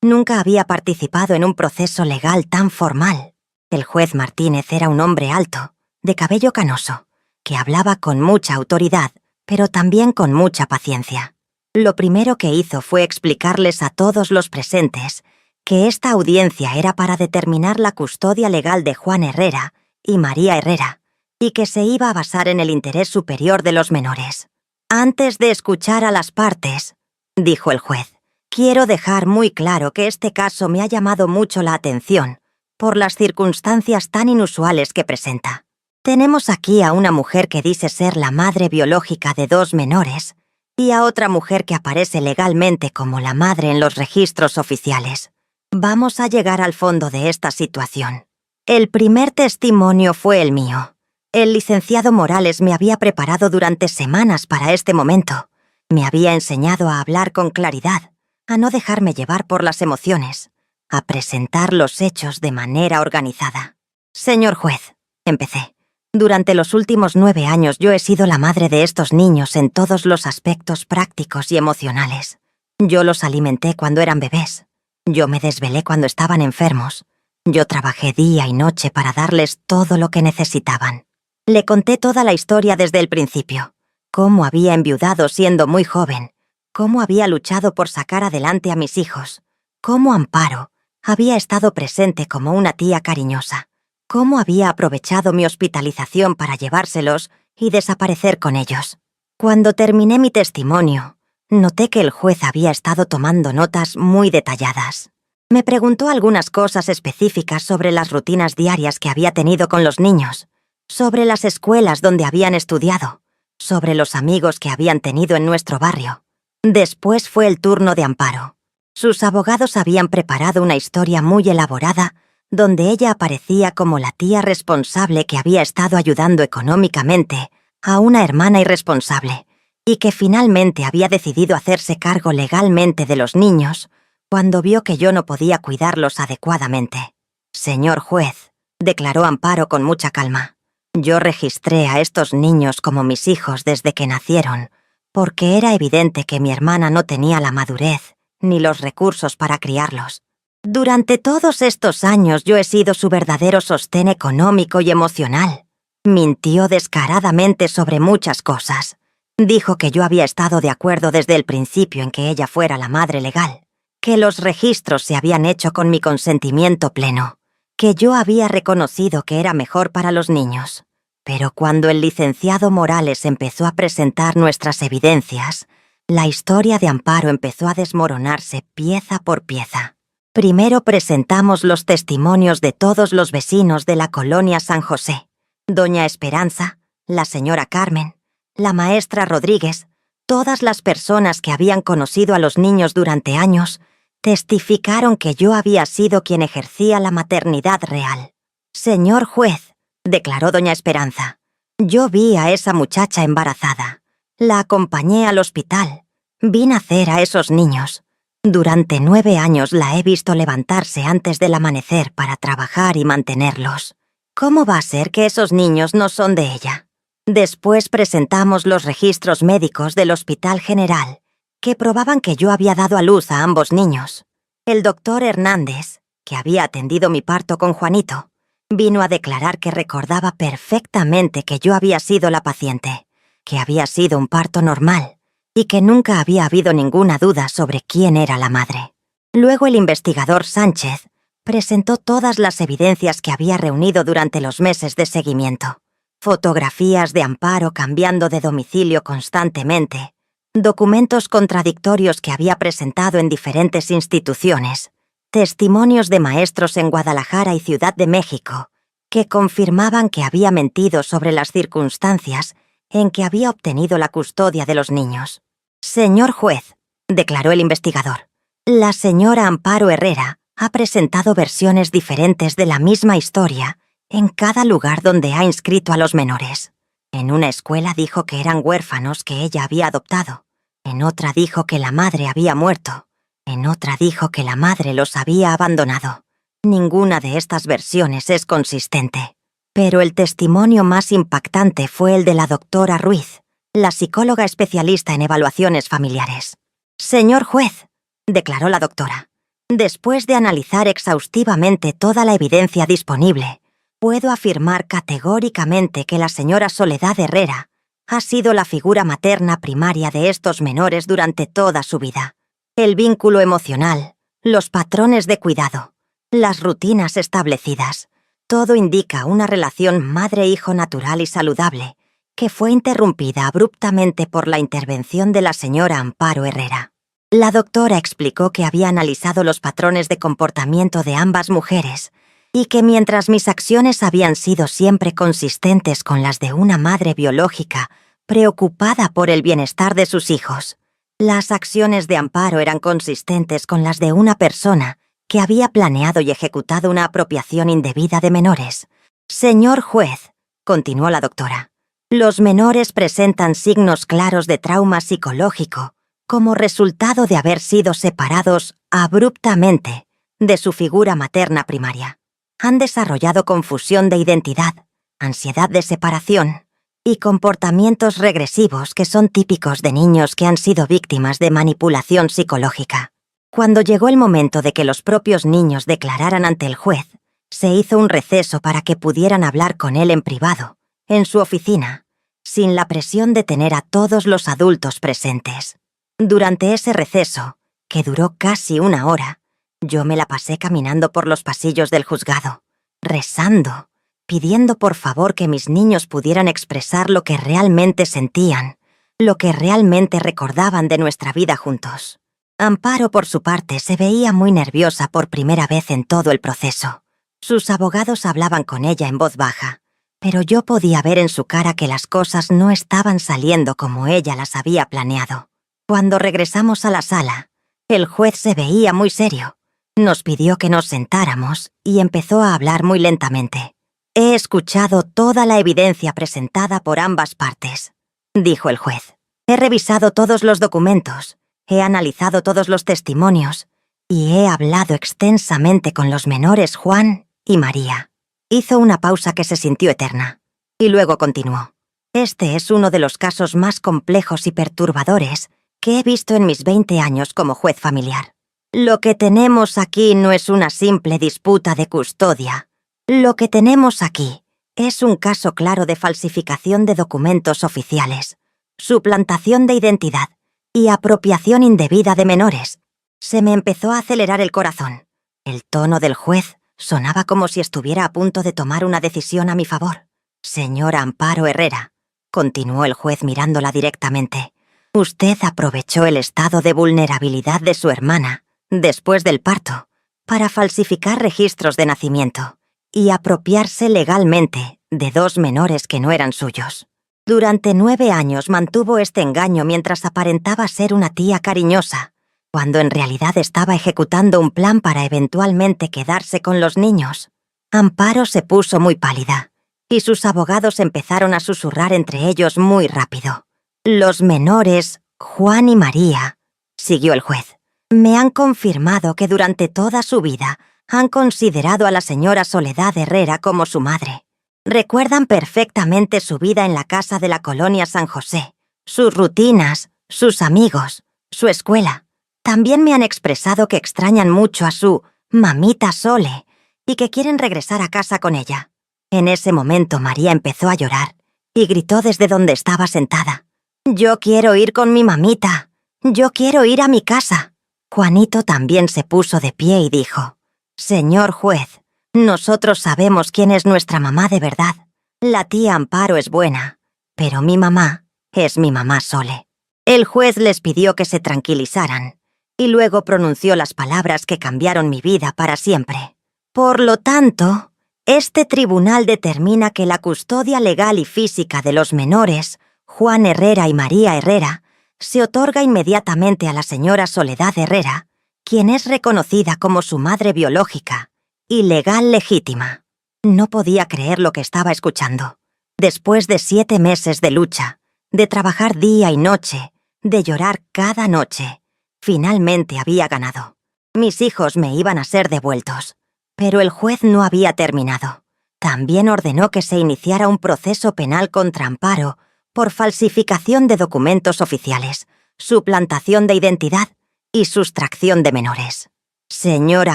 Speaker 1: Nunca había participado en un proceso legal tan formal. El juez Martínez era un hombre alto, de cabello canoso, que hablaba con mucha autoridad, pero también con mucha paciencia. Lo primero que hizo fue explicarles a todos los presentes que esta audiencia era para determinar la custodia legal de Juan Herrera y María Herrera, y que se iba a basar en el interés superior de los menores. Antes de escuchar a las partes, dijo el juez, quiero dejar muy claro que este caso me ha llamado mucho la atención por las circunstancias tan inusuales que presenta. Tenemos aquí a una mujer que dice ser la madre biológica de 2 menores y a otra mujer que aparece legalmente como la madre en los registros oficiales. Vamos a llegar al fondo de esta situación. El primer testimonio fue el mío. El licenciado Morales me había preparado durante semanas para este momento. Me había enseñado a hablar con claridad, a no dejarme llevar por las emociones, a presentar los hechos de manera organizada. Señor juez, empecé. Durante los últimos 9 años yo he sido la madre de estos niños en todos los aspectos prácticos y emocionales. Yo los alimenté cuando eran bebés. Yo me desvelé cuando estaban enfermos. Yo trabajé día y noche para darles todo lo que necesitaban. Le conté toda la historia desde el principio. Cómo había enviudado siendo muy joven. Cómo había luchado por sacar adelante a mis hijos. Cómo Amparo había estado presente como una tía cariñosa. Cómo había aprovechado mi hospitalización para llevárselos y desaparecer con ellos. Cuando terminé mi testimonio, noté que el juez había estado tomando notas muy detalladas. Me preguntó algunas cosas específicas sobre las rutinas diarias que había tenido con los niños, sobre las escuelas donde habían estudiado, sobre los amigos que habían tenido en nuestro barrio. Después fue el turno de Amparo. Sus abogados habían preparado una historia muy elaborada donde ella aparecía como la tía responsable que había estado ayudando económicamente a una hermana irresponsable y que finalmente había decidido hacerse cargo legalmente de los niños cuando vio que yo no podía cuidarlos adecuadamente. Señor juez, declaró Amparo con mucha calma, yo registré a estos niños como mis hijos desde que nacieron, porque era evidente que mi hermana no tenía la madurez ni los recursos para criarlos. Durante todos estos años yo he sido su verdadero sostén económico y emocional. Mintió descaradamente sobre muchas cosas. Dijo que yo había estado de acuerdo desde el principio en que ella fuera la madre legal, que los registros se habían hecho con mi consentimiento pleno, que yo había reconocido que era mejor para los niños. Pero cuando el licenciado Morales empezó a presentar nuestras evidencias, La historia de Amparo empezó a desmoronarse pieza por pieza. Primero presentamos los testimonios de todos los vecinos de la colonia San José. Doña Esperanza, la señora Carmen, la maestra Rodríguez, todas las personas que habían conocido a los niños durante años, testificaron que yo había sido quien ejercía la maternidad real. «Señor juez», declaró doña Esperanza, «yo vi a esa muchacha embarazada. La acompañé al hospital. Vi nacer a esos niños. Durante 9 años la he visto levantarse antes del amanecer para trabajar y mantenerlos. ¿Cómo va a ser que esos niños no son de ella?» Después presentamos los registros médicos del Hospital General, que probaban que yo había dado a luz a ambos niños. El doctor Hernández, que había atendido mi parto con Juanito, vino a declarar que recordaba perfectamente que yo había sido la paciente, que había sido un parto normal y que nunca había habido ninguna duda sobre quién era la madre. Luego el investigador Sánchez presentó todas las evidencias que había reunido durante los meses de seguimiento. Fotografías de Amparo cambiando de domicilio constantemente, documentos contradictorios que había presentado en diferentes instituciones, testimonios de maestros en Guadalajara y Ciudad de México que confirmaban que había mentido sobre las circunstancias en que había obtenido la custodia de los niños. «Señor juez», declaró el investigador, «la señora Amparo Herrera ha presentado versiones diferentes de la misma historia en cada lugar donde ha inscrito a los menores. En una escuela dijo que eran huérfanos que ella había adoptado. En otra dijo que la madre había muerto. En otra dijo que la madre los había abandonado. Ninguna de estas versiones es consistente. Pero el testimonio más impactante fue el de la doctora Ruiz, la psicóloga especialista en evaluaciones familiares. «Señor juez», declaró la doctora, «después de analizar exhaustivamente toda la evidencia disponible, puedo afirmar categóricamente que la señora Soledad Herrera ha sido la figura materna primaria de estos menores durante toda su vida. El vínculo emocional, los patrones de cuidado, las rutinas establecidas, todo indica una relación madre-hijo natural y saludable que fue interrumpida abruptamente por la intervención de la señora Amparo Herrera». La doctora explicó que había analizado los patrones de comportamiento de ambas mujeres y que mientras mis acciones habían sido siempre consistentes con las de una madre biológica preocupada por el bienestar de sus hijos, las acciones de Amparo eran consistentes con las de una persona que había planeado y ejecutado una apropiación indebida de menores. «Señor juez», continuó la doctora, «los menores presentan signos claros de trauma psicológico como resultado de haber sido separados abruptamente de su figura materna primaria. Han desarrollado confusión de identidad, ansiedad de separación y comportamientos regresivos que son típicos de niños que han sido víctimas de manipulación psicológica. Cuando llegó el momento de que los propios niños declararan ante el juez, se hizo un receso para que pudieran hablar con él en privado, en su oficina, sin la presión de tener a todos los adultos presentes. Durante ese receso, que duró casi 1 hora, yo me la pasé caminando por los pasillos del juzgado, rezando, pidiendo por favor que mis niños pudieran expresar lo que realmente sentían, lo que realmente recordaban de nuestra vida juntos. Amparo, por su parte, se veía muy nerviosa por primera vez en todo el proceso. Sus abogados hablaban con ella en voz baja, pero yo podía ver en su cara que las cosas no estaban saliendo como ella las había planeado. Cuando regresamos a la sala, el juez se veía muy serio. Nos pidió que nos sentáramos y empezó a hablar muy lentamente. «He escuchado toda la evidencia presentada por ambas partes», dijo el juez. «He revisado todos los documentos, he analizado todos los testimonios y he hablado extensamente con los menores Juan y María». Hizo una pausa que se sintió eterna y luego continuó. «Este es uno de los casos más complejos y perturbadores que he visto en mis 20 años como juez familiar. Lo que tenemos aquí no es una simple disputa de custodia. Lo que tenemos aquí es un caso claro de falsificación de documentos oficiales, suplantación de identidad y apropiación indebida de menores». Se me empezó a acelerar el corazón. El tono del juez sonaba como si estuviera a punto de tomar una decisión a mi favor. «Señora Amparo Herrera», continuó el juez mirándola directamente, Usted aprovechó el estado de vulnerabilidad de su hermana, después del parto, para falsificar registros de nacimiento y apropiarse legalmente de 2 menores que no eran suyos. Durante 9 años mantuvo este engaño mientras aparentaba ser una tía cariñosa, cuando en realidad estaba ejecutando un plan para eventualmente quedarse con los niños. Amparo se puso muy pálida, y sus abogados empezaron a susurrar entre ellos muy rápido. Los menores, Juan y María, siguió el juez, me han confirmado que durante toda su vida han considerado a la señora Soledad Herrera como su madre. Recuerdan perfectamente su vida en la casa de la colonia San José, sus rutinas, sus amigos, su escuela. También me han expresado que extrañan mucho a su mamita Sole y que quieren regresar a casa con ella. En ese momento María empezó a llorar y gritó desde donde estaba sentada. «Yo quiero ir con mi mamita. Yo quiero ir a mi casa». Juanito también se puso de pie y dijo: «Señor juez, nosotros sabemos quién es nuestra mamá de verdad. La tía Amparo es buena, pero mi mamá es mi mamá Sole». El juez les pidió que se tranquilizaran y luego pronunció las palabras que cambiaron mi vida para siempre. Por lo tanto, este tribunal determina que la custodia legal y física de los menores, Juan Herrera y María Herrera, se otorga inmediatamente a la señora Soledad Herrera, quien es reconocida como su madre biológica y legal legítima. No podía creer lo que estaba escuchando. Después de 7 meses de lucha, de trabajar día y noche, de llorar cada noche, finalmente había ganado. Mis hijos me iban a ser devueltos. Pero el juez no había terminado. También ordenó que se iniciara un proceso penal contra Amparo por falsificación de documentos oficiales, suplantación de identidad y sustracción de menores. «Señora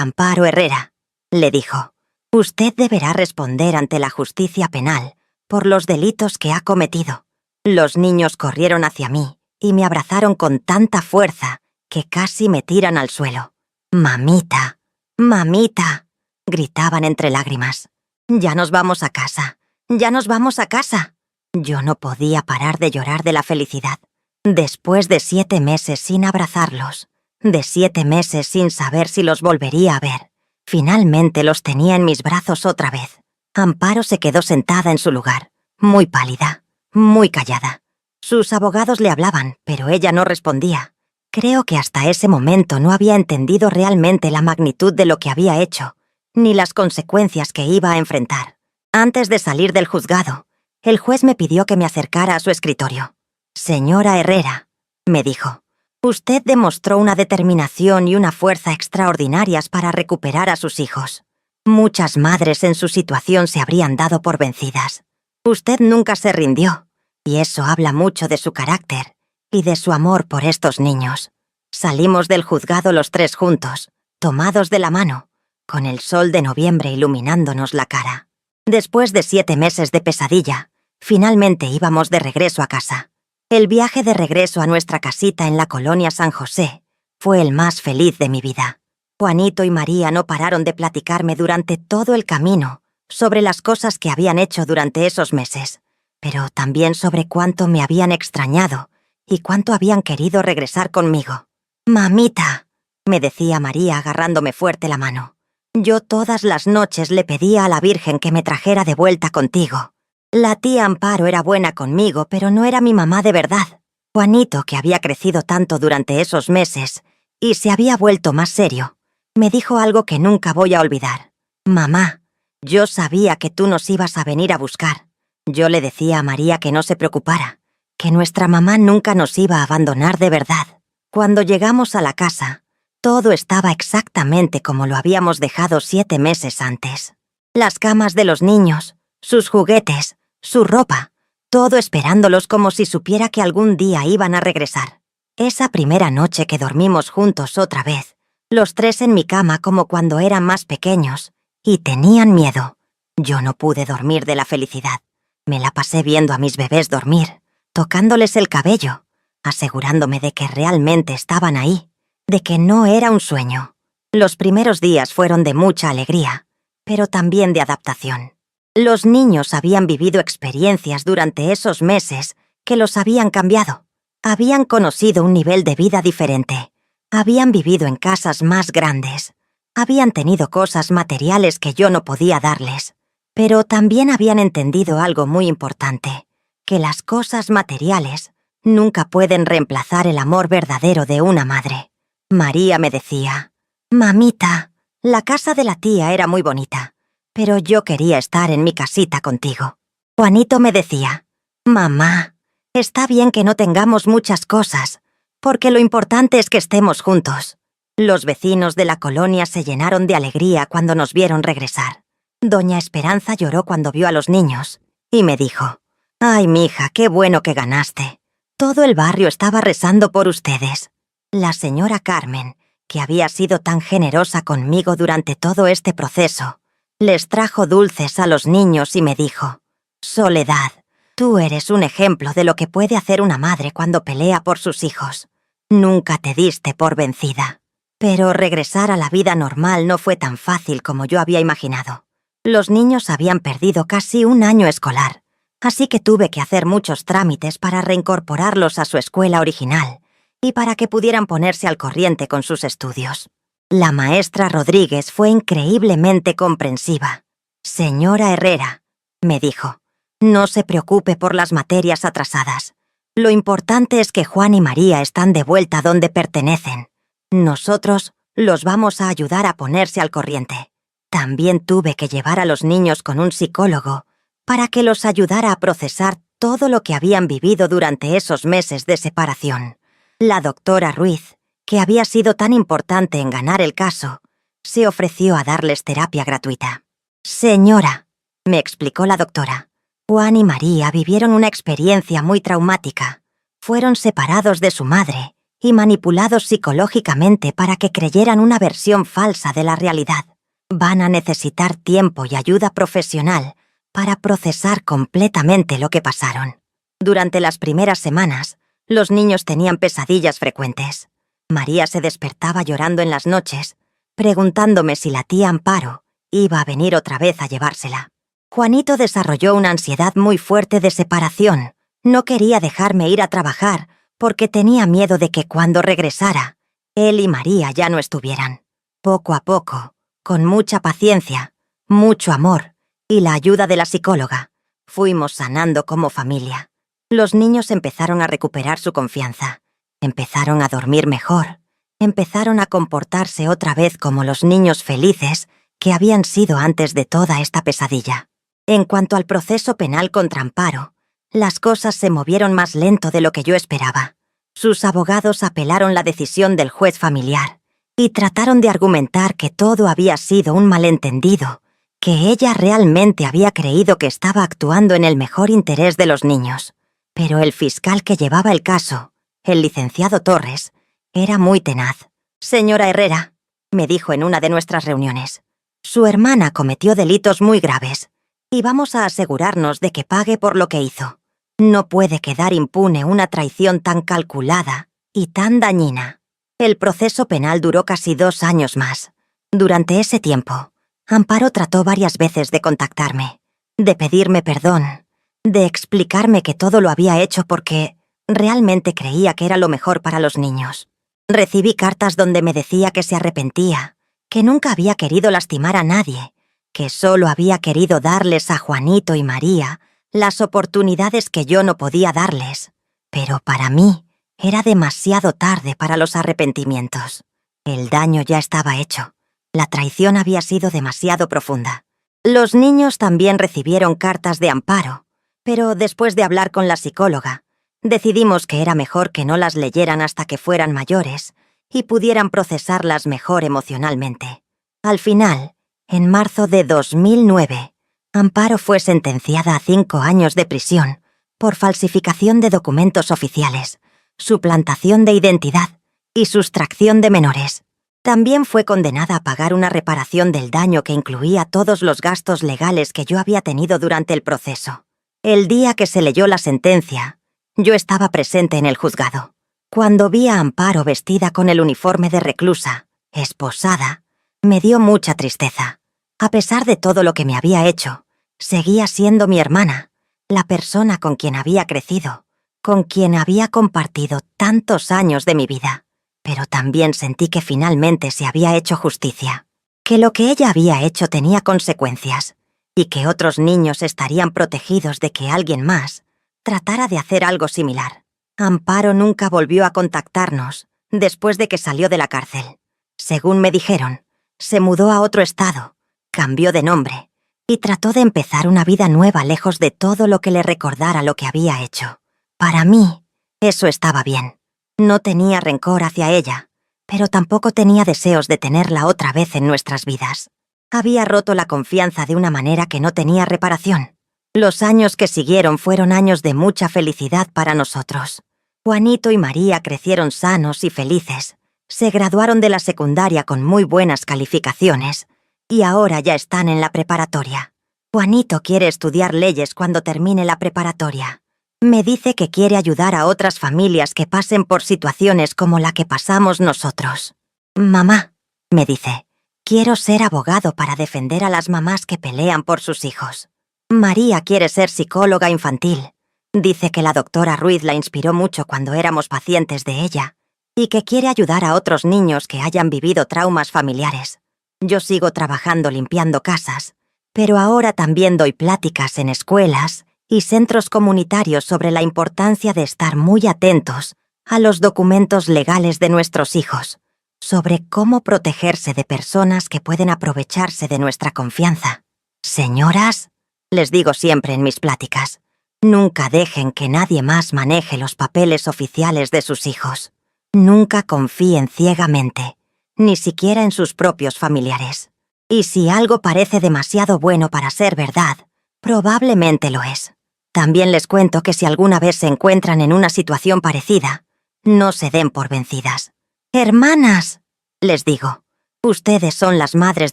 Speaker 1: Amparo Herrera», le dijo, «usted deberá responder ante la justicia penal por los delitos que ha cometido». Los niños corrieron hacia mí y me abrazaron con tanta fuerza que casi me tiran al suelo. «Mamita, mamita», gritaban entre lágrimas. «Ya nos vamos a casa, ya nos vamos a casa». Yo no podía parar de llorar de la felicidad. Después de 7 meses sin abrazarlos, de 7 meses sin saber si los volvería a ver, finalmente los tenía en mis brazos otra vez. Amparo se quedó sentada en su lugar, muy pálida, muy callada. Sus abogados le hablaban, pero ella no respondía. Creo que hasta ese momento no había entendido realmente la magnitud de lo que había hecho, ni las consecuencias que iba a enfrentar. Antes de salir del juzgado, el juez me pidió que me acercara a su escritorio. «Señora Herrera», me dijo, «usted demostró una determinación y una fuerza extraordinarias para recuperar a sus hijos. Muchas madres en su situación se habrían dado por vencidas. Usted nunca se rindió, y eso habla mucho de su carácter y de su amor por estos niños». Salimos del juzgado los 3 juntos, tomados de la mano, con el sol de noviembre iluminándonos la cara. Después de 7 meses de pesadilla, finalmente íbamos de regreso a casa. El viaje de regreso a nuestra casita en la colonia San José fue el más feliz de mi vida. Juanito y María no pararon de platicarme durante todo el camino sobre las cosas que habían hecho durante esos meses, pero también sobre cuánto me habían extrañado y cuánto habían querido regresar conmigo. «Mamita», me decía María agarrándome fuerte la mano. «Yo todas las noches le pedía a la Virgen que me trajera de vuelta contigo. La tía Amparo era buena conmigo, pero no era mi mamá de verdad». Juanito, que había crecido tanto durante esos meses y se había vuelto más serio, me dijo algo que nunca voy a olvidar. «Mamá, yo sabía que tú nos ibas a venir a buscar. Yo le decía a María que no se preocupara, que nuestra mamá nunca nos iba a abandonar de verdad». Cuando llegamos a la casa, todo estaba exactamente como lo habíamos dejado 7 meses antes. Las camas de los niños, sus juguetes, su ropa, todo esperándolos como si supiera que algún día iban a regresar. Esa primera noche que dormimos juntos otra vez, los 3 en mi cama como cuando eran más pequeños, y tenían miedo. Yo no pude dormir de la felicidad. Me la pasé viendo a mis bebés dormir, tocándoles el cabello, asegurándome de que realmente estaban ahí, de que no era un sueño. Los primeros días fueron de mucha alegría, pero también de adaptación. Los niños habían vivido experiencias durante esos meses que los habían cambiado. Habían conocido un nivel de vida diferente. Habían vivido en casas más grandes. Habían tenido cosas materiales que yo no podía darles. Pero también habían entendido algo muy importante, que las cosas materiales nunca pueden reemplazar el amor verdadero de una madre. María me decía: «Mamita, la casa de la tía era muy bonita, pero yo quería estar en mi casita contigo». Juanito me decía: «Mamá, está bien que no tengamos muchas cosas, porque lo importante es que estemos juntos». Los vecinos de la colonia se llenaron de alegría cuando nos vieron regresar. Doña Esperanza lloró cuando vio a los niños y me dijo: «Ay, mija, qué bueno que ganaste. Todo el barrio estaba rezando por ustedes». La señora Carmen, que había sido tan generosa conmigo durante todo este proceso, les trajo dulces a los niños y me dijo: «Soledad, tú eres un ejemplo de lo que puede hacer una madre cuando pelea por sus hijos. Nunca te diste por vencida». Pero regresar a la vida normal no fue tan fácil como yo había imaginado. Los niños habían perdido casi un año escolar, así que tuve que hacer muchos trámites para reincorporarlos a su escuela original y para que pudieran ponerse al corriente con sus estudios. La maestra Rodríguez fue increíblemente comprensiva. «Señora Herrera», me dijo, «no se preocupe por las materias atrasadas. Lo importante es que Juan y María están de vuelta donde pertenecen. Nosotros los vamos a ayudar a ponerse al corriente». También tuve que llevar a los niños con un psicólogo para que los ayudara a procesar todo lo que habían vivido durante esos meses de separación. La doctora Ruiz, que había sido tan importante en ganar el caso, se ofreció a darles terapia gratuita. «Señora», me explicó la doctora, «Juan y María vivieron una experiencia muy traumática. Fueron separados de su madre y manipulados psicológicamente para que creyeran una versión falsa de la realidad. Van a necesitar tiempo y ayuda profesional para procesar completamente lo que pasaron». Durante las primeras semanas, los niños tenían pesadillas frecuentes. María se despertaba llorando en las noches, preguntándome si la tía Amparo iba a venir otra vez a llevársela. Juanito desarrolló una ansiedad muy fuerte de separación. No quería dejarme ir a trabajar porque tenía miedo de que cuando regresara, él y María ya no estuvieran. Poco a poco, con mucha paciencia, mucho amor y la ayuda de la psicóloga, fuimos sanando como familia. Los niños empezaron a recuperar su confianza, empezaron a dormir mejor, empezaron a comportarse otra vez como los niños felices que habían sido antes de toda esta pesadilla. En cuanto al proceso penal contra Amparo, las cosas se movieron más lento de lo que yo esperaba. Sus abogados apelaron la decisión del juez familiar y trataron de argumentar que todo había sido un malentendido, que ella realmente había creído que estaba actuando en el mejor interés de los niños. Pero el fiscal que llevaba el caso, el licenciado Torres, era muy tenaz. «Señora Herrera», me dijo en una de nuestras reuniones, «su hermana cometió delitos muy graves y vamos a asegurarnos de que pague por lo que hizo. No puede quedar impune una traición tan calculada y tan dañina». El proceso penal duró casi 2 años más. Durante ese tiempo, Amparo trató varias veces de contactarme, de pedirme perdón, de explicarme que todo lo había hecho porque realmente creía que era lo mejor para los niños. Recibí cartas donde me decía que se arrepentía, que nunca había querido lastimar a nadie, que solo había querido darles a Juanito y María las oportunidades que yo no podía darles. Pero para mí era demasiado tarde para los arrepentimientos. El daño ya estaba hecho. La traición había sido demasiado profunda. Los niños también recibieron cartas de amparo, pero después de hablar con la psicóloga, decidimos que era mejor que no las leyeran hasta que fueran mayores y pudieran procesarlas mejor emocionalmente. Al final, en marzo de 2009, Amparo fue sentenciada a 5 años de prisión por falsificación de documentos oficiales, suplantación de identidad y sustracción de menores. También fue condenada a pagar una reparación del daño que incluía todos los gastos legales que yo había tenido durante el proceso. El día que se leyó la sentencia, yo estaba presente en el juzgado. Cuando vi a Amparo vestida con el uniforme de reclusa, esposada, me dio mucha tristeza. A pesar de todo lo que me había hecho, seguía siendo mi hermana, la persona con quien había crecido, con quien había compartido tantos años de mi vida. Pero también sentí que finalmente se había hecho justicia, que lo que ella había hecho tenía consecuencias, y que otros niños estarían protegidos de que alguien más tratara de hacer algo similar. Amparo nunca volvió a contactarnos después de que salió de la cárcel. Según me dijeron, se mudó a otro estado, cambió de nombre y trató de empezar una vida nueva lejos de todo lo que le recordara lo que había hecho. Para mí, eso estaba bien. No tenía rencor hacia ella, pero tampoco tenía deseos de tenerla otra vez en nuestras vidas. Había roto la confianza de una manera que no tenía reparación. Los años que siguieron fueron años de mucha felicidad para nosotros. Juanito y María crecieron sanos y felices. Se graduaron de la secundaria con muy buenas calificaciones y ahora ya están en la preparatoria. Juanito quiere estudiar leyes cuando termine la preparatoria. Me dice que quiere ayudar a otras familias que pasen por situaciones como la que pasamos nosotros. Mamá, me dice, quiero ser abogado para defender a las mamás que pelean por sus hijos. María quiere ser psicóloga infantil. Dice que la doctora Ruiz la inspiró mucho cuando éramos pacientes de ella y que quiere ayudar a otros niños que hayan vivido traumas familiares. Yo sigo trabajando limpiando casas, pero ahora también doy pláticas en escuelas y centros comunitarios sobre la importancia de estar muy atentos a los documentos legales de nuestros hijos, sobre cómo protegerse de personas que pueden aprovecharse de nuestra confianza. Señoras, les digo siempre en mis pláticas, nunca dejen que nadie más maneje los papeles oficiales de sus hijos. Nunca confíen ciegamente, ni siquiera en sus propios familiares. Y si algo parece demasiado bueno para ser verdad, probablemente lo es. También les cuento que si alguna vez se encuentran en una situación parecida, no se den por vencidas. Hermanas, les digo, ustedes son las madres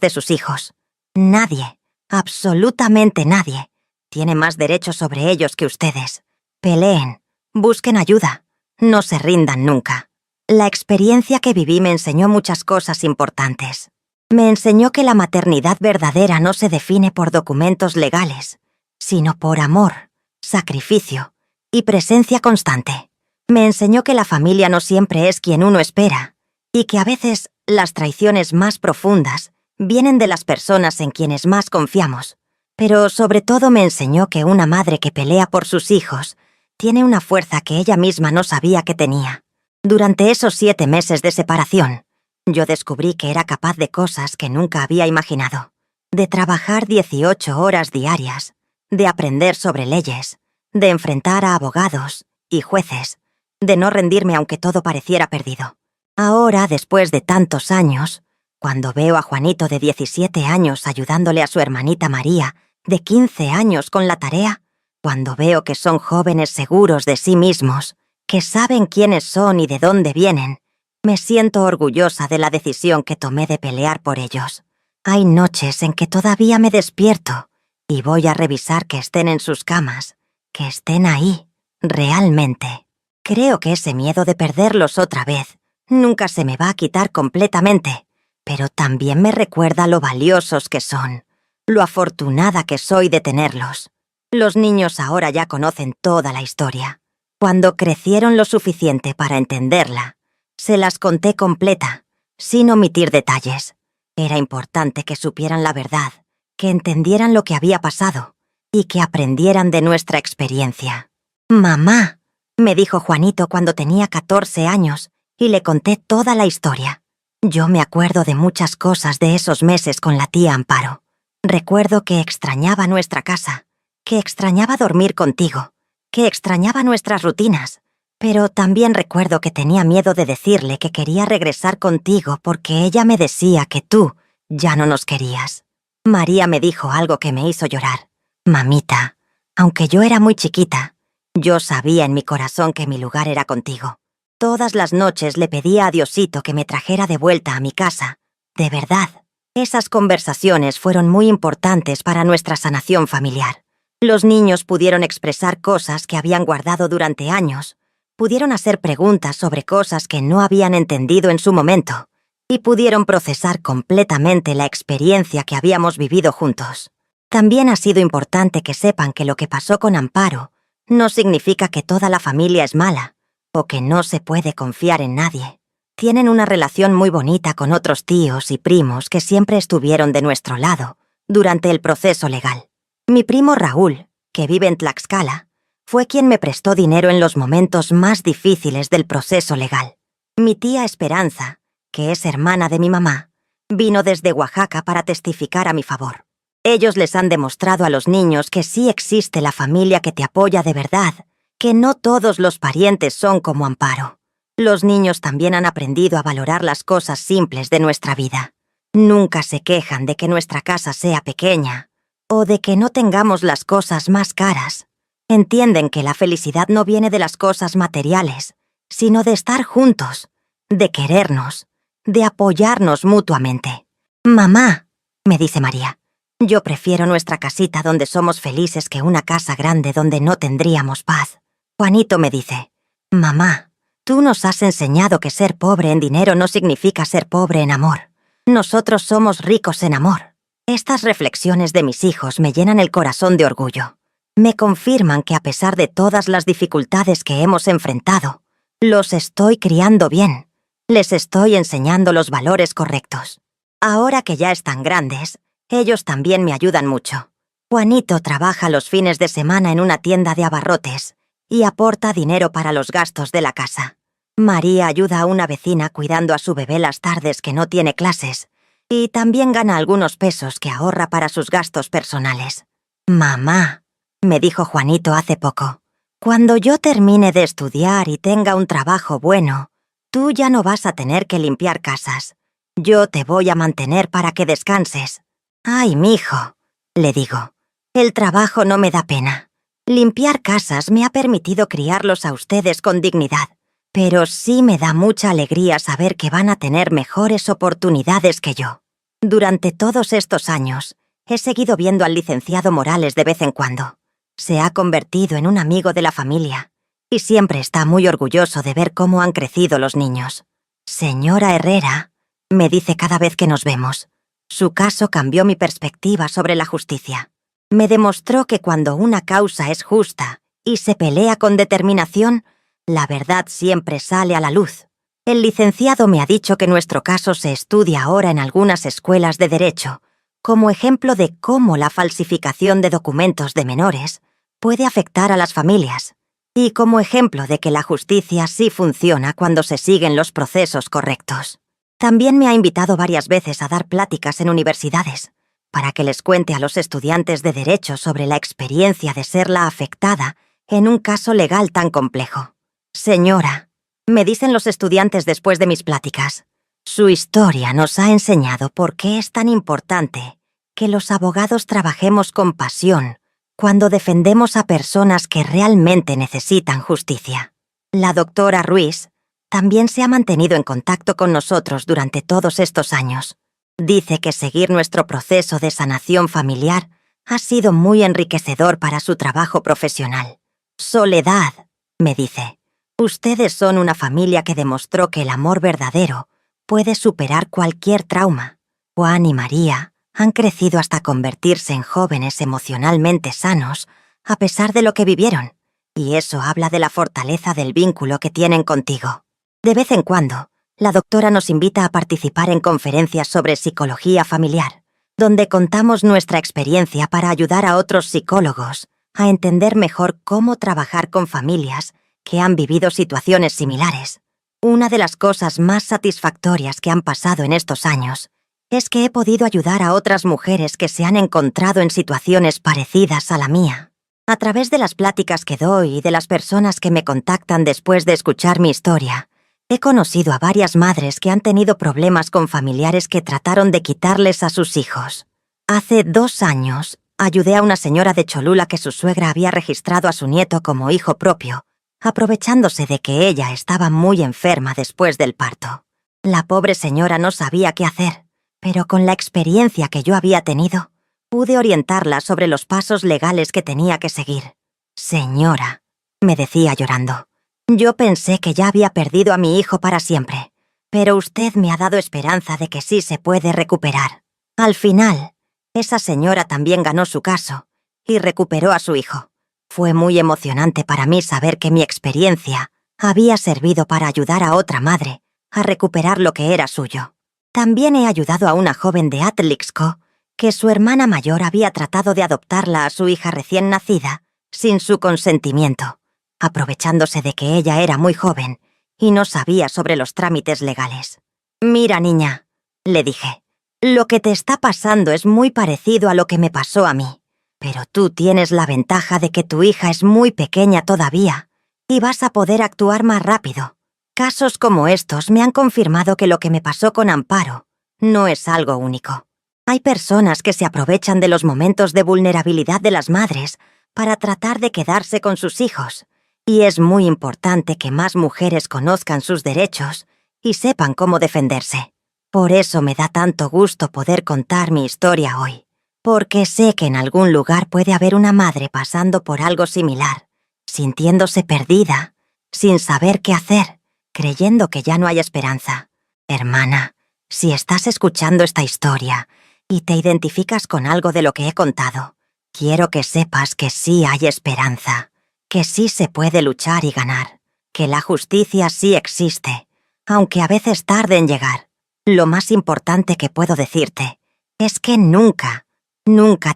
Speaker 1: de sus hijos. Nadie, absolutamente nadie, tiene más derechos sobre ellos que ustedes. Peleen, busquen ayuda, no se rindan nunca. La experiencia que viví me enseñó muchas cosas importantes. Me enseñó que la maternidad verdadera no se define por documentos legales, sino por amor, sacrificio y presencia constante. Me enseñó que la familia no siempre es quien uno espera y que a veces las traiciones más profundas vienen de las personas en quienes más confiamos. Pero sobre todo me enseñó que una madre que pelea por sus hijos tiene una fuerza que ella misma no sabía que tenía. Durante esos 7 meses de separación, yo descubrí que era capaz de cosas que nunca había imaginado. De trabajar 18 horas diarias, de aprender sobre leyes, de enfrentar a abogados y jueces, de no rendirme aunque todo pareciera perdido. Ahora, después de tantos años, cuando veo a Juanito de 17 años ayudándole a su hermanita María, de 15 años con la tarea, cuando veo que son jóvenes seguros de sí mismos, que saben quiénes son y de dónde vienen, me siento orgullosa de la decisión que tomé de pelear por ellos. Hay noches en que todavía me despierto y voy a revisar que estén en sus camas, que estén ahí, realmente. Creo que ese miedo de perderlos otra vez nunca se me va a quitar completamente, pero también me recuerda lo valiosos que son, lo afortunada que soy de tenerlos. Los niños ahora ya conocen toda la historia. Cuando crecieron lo suficiente para entenderla, se las conté completa, sin omitir detalles. Era importante que supieran la verdad, que entendieran lo que había pasado y que aprendieran de nuestra experiencia. «Mamá», me dijo Juanito cuando tenía 14 años y le conté toda la historia. Yo me acuerdo de muchas cosas de esos meses con la tía Amparo. Recuerdo que extrañaba nuestra casa, que extrañaba dormir contigo, que extrañaba nuestras rutinas, pero también recuerdo que tenía miedo de decirle que quería regresar contigo porque ella me decía que tú ya no nos querías. María me dijo algo que me hizo llorar. Mamita, aunque yo era muy chiquita, yo sabía en mi corazón que mi lugar era contigo. Todas las noches le pedía a Diosito que me trajera de vuelta a mi casa. De verdad, esas conversaciones fueron muy importantes para nuestra sanación familiar. Los niños pudieron expresar cosas que habían guardado durante años, pudieron hacer preguntas sobre cosas que no habían entendido en su momento, y pudieron procesar completamente la experiencia que habíamos vivido juntos. También ha sido importante que sepan que lo que pasó con Amparo no significa que toda la familia es mala o que no se puede confiar en nadie. Tienen una relación muy bonita con otros tíos y primos que siempre estuvieron de nuestro lado durante el proceso legal. Mi primo Raúl, que vive en Tlaxcala, fue quien me prestó dinero en los momentos más difíciles del proceso legal. Mi tía Esperanza, que es hermana de mi mamá, vino desde Oaxaca para testificar a mi favor. Ellos les han demostrado a los niños que sí existe la familia que te apoya de verdad, que no todos los parientes son como Amparo. Los niños también han aprendido a valorar las cosas simples de nuestra vida. Nunca se quejan de que nuestra casa sea pequeña o de que no tengamos las cosas más caras. Entienden que la felicidad no viene de las cosas materiales, sino de estar juntos, de querernos, de apoyarnos mutuamente. «Mamá», me dice María, «yo prefiero nuestra casita donde somos felices que una casa grande donde no tendríamos paz». Juanito me dice, «Mamá, tú nos has enseñado que ser pobre en dinero no significa ser pobre en amor. Nosotros somos ricos en amor». Estas reflexiones de mis hijos me llenan el corazón de orgullo. Me confirman que a pesar de todas las dificultades que hemos enfrentado, los estoy criando bien. Les estoy enseñando los valores correctos. Ahora que ya están grandes, ellos también me ayudan mucho. Juanito trabaja los fines de semana en una tienda de abarrotes y aporta dinero para los gastos de la casa. María ayuda a una vecina cuidando a su bebé las tardes que no tiene clases y también gana algunos pesos que ahorra para sus gastos personales. «Mamá», me dijo Juanito hace poco, «cuando yo termine de estudiar y tenga un trabajo bueno, tú ya no vas a tener que limpiar casas. Yo te voy a mantener para que descanses». «Ay, mijo», le digo, «el trabajo no me da pena. Limpiar casas me ha permitido criarlos a ustedes con dignidad, pero sí me da mucha alegría saber que van a tener mejores oportunidades que yo». Durante todos estos años, he seguido viendo al licenciado Morales de vez en cuando. Se ha convertido en un amigo de la familia y siempre está muy orgulloso de ver cómo han crecido los niños. «Señora Herrera», me dice cada vez que nos vemos, «su caso cambió mi perspectiva sobre la justicia. Me demostró que cuando una causa es justa y se pelea con determinación, la verdad siempre sale a la luz. El licenciado me ha dicho que nuestro caso se estudia ahora en algunas escuelas de derecho, como ejemplo de cómo la falsificación de documentos de menores puede afectar a las familias, y como ejemplo de que la justicia sí funciona cuando se siguen los procesos correctos. También me ha invitado varias veces a dar pláticas en universidades, para que les cuente a los estudiantes de derecho sobre la experiencia de ser la afectada en un caso legal tan complejo. «Señora», me dicen los estudiantes después de mis pláticas, «su historia nos ha enseñado por qué es tan importante que los abogados trabajemos con pasión cuando defendemos a personas que realmente necesitan justicia». La doctora Ruiz también se ha mantenido en contacto con nosotros durante todos estos años. Dice que seguir nuestro proceso de sanación familiar ha sido muy enriquecedor para su trabajo profesional. «Soledad», me dice, «ustedes son una familia que demostró que el amor verdadero puede superar cualquier trauma. Juan y María han crecido hasta convertirse en jóvenes emocionalmente sanos a pesar de lo que vivieron, y eso habla de la fortaleza del vínculo que tienen contigo». De vez en cuando, la doctora nos invita a participar en conferencias sobre psicología familiar, donde contamos nuestra experiencia para ayudar a otros psicólogos a entender mejor cómo trabajar con familias que han vivido situaciones similares. Una de las cosas más satisfactorias que han pasado en estos años es que he podido ayudar a otras mujeres que se han encontrado en situaciones parecidas a la mía. A través de las pláticas que doy y de las personas que me contactan después de escuchar mi historia, he conocido a varias madres que han tenido problemas con familiares que trataron de quitarles a sus hijos. Hace 2 años, ayudé a una señora de Cholula que su suegra había registrado a su nieto como hijo propio, aprovechándose de que ella estaba muy enferma después del parto. La pobre señora no sabía qué hacer, pero con la experiencia que yo había tenido, pude orientarla sobre los pasos legales que tenía que seguir. «Señora», me decía llorando, «yo pensé que ya había perdido a mi hijo para siempre, pero usted me ha dado esperanza de que sí se puede recuperar». Al final, esa señora también ganó su caso y recuperó a su hijo. Fue muy emocionante para mí saber que mi experiencia había servido para ayudar a otra madre a recuperar lo que era suyo. También he ayudado a una joven de Atlixco que su hermana mayor había tratado de adoptarla a su hija recién nacida sin su consentimiento, aprovechándose de que ella era muy joven y no sabía sobre los trámites legales. «Mira, niña», le dije, «lo que te está pasando es muy parecido a lo que me pasó a mí, pero tú tienes la ventaja de que tu hija es muy pequeña todavía y vas a poder actuar más rápido. Casos como estos me han confirmado que lo que me pasó con Amparo no es algo único. Hay personas que se aprovechan de los momentos de vulnerabilidad de las madres para tratar de quedarse con sus hijos, y es muy importante que más mujeres conozcan sus derechos y sepan cómo defenderse. Por eso me da tanto gusto poder contar mi historia hoy, porque sé que en algún lugar puede haber una madre pasando por algo similar, sintiéndose perdida, sin saber qué hacer, creyendo que ya no hay esperanza. Hermana, si estás escuchando esta historia y te identificas con algo de lo que he contado, quiero que sepas que sí hay esperanza, que sí se puede luchar y ganar, que la justicia sí existe, aunque a veces tarde en llegar. Lo más importante que puedo decirte es que nunca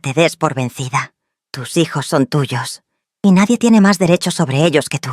Speaker 1: te des por vencida. Tus hijos son tuyos, y nadie tiene más derecho sobre ellos que tú.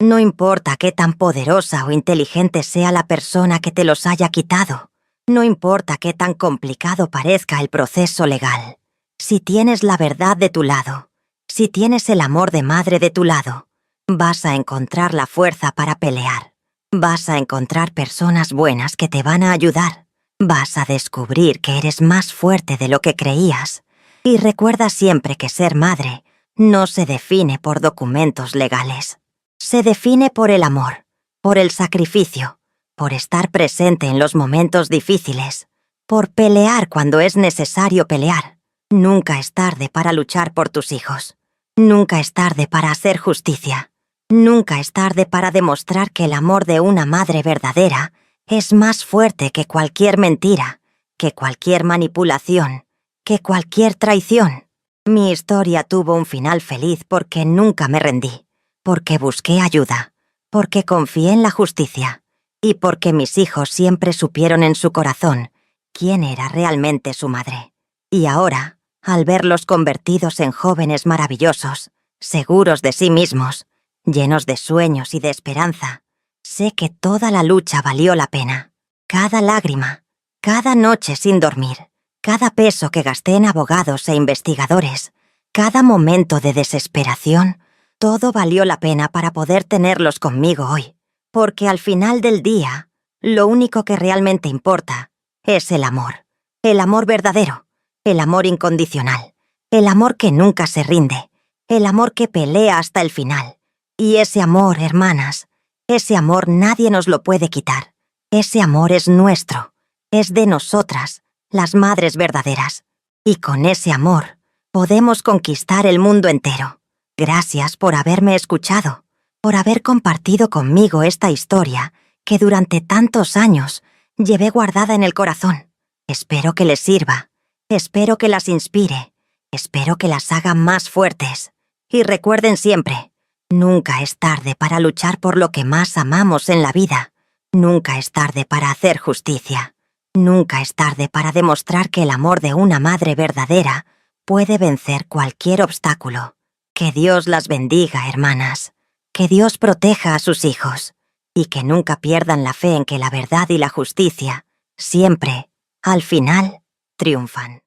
Speaker 1: No importa qué tan poderosa o inteligente sea la persona que te los haya quitado. No importa qué tan complicado parezca el proceso legal. Si tienes la verdad de tu lado, si tienes el amor de madre de tu lado, vas a encontrar la fuerza para pelear. Vas a encontrar personas buenas que te van a ayudar. Vas a descubrir que eres más fuerte de lo que creías. Y recuerda siempre que ser madre no se define por documentos legales. Se define por el amor, por el sacrificio, por estar presente en los momentos difíciles, por pelear cuando es necesario pelear. Nunca es tarde para luchar por tus hijos. Nunca es tarde para hacer justicia. Nunca es tarde para demostrar que el amor de una madre verdadera es más fuerte que cualquier mentira, que cualquier manipulación, que cualquier traición. Mi historia tuvo un final feliz porque nunca me rendí, porque busqué ayuda, porque confié en la justicia y porque mis hijos siempre supieron en su corazón quién era realmente su madre. Y ahora, al verlos convertidos en jóvenes maravillosos, seguros de sí mismos, llenos de sueños y de esperanza, sé que toda la lucha valió la pena. Cada lágrima, cada noche sin dormir, cada peso que gasté en abogados e investigadores, cada momento de desesperación, todo valió la pena para poder tenerlos conmigo hoy. Porque al final del día, lo único que realmente importa es el amor verdadero, el amor incondicional, el amor que nunca se rinde, el amor que pelea hasta el final. Y ese amor, hermanas, ese amor nadie nos lo puede quitar. Ese amor es nuestro, es de nosotras, las madres verdaderas. Y con ese amor podemos conquistar el mundo entero. Gracias por haberme escuchado, por haber compartido conmigo esta historia que durante tantos años llevé guardada en el corazón. Espero que les sirva, espero que las inspire, espero que las haga más fuertes. Y recuerden siempre, nunca es tarde para luchar por lo que más amamos en la vida. Nunca es tarde para hacer justicia. Nunca es tarde para demostrar que el amor de una madre verdadera puede vencer cualquier obstáculo. Que Dios las bendiga, hermanas. Que Dios proteja a sus hijos. Y que nunca pierdan la fe en que la verdad y la justicia siempre, al final, triunfan.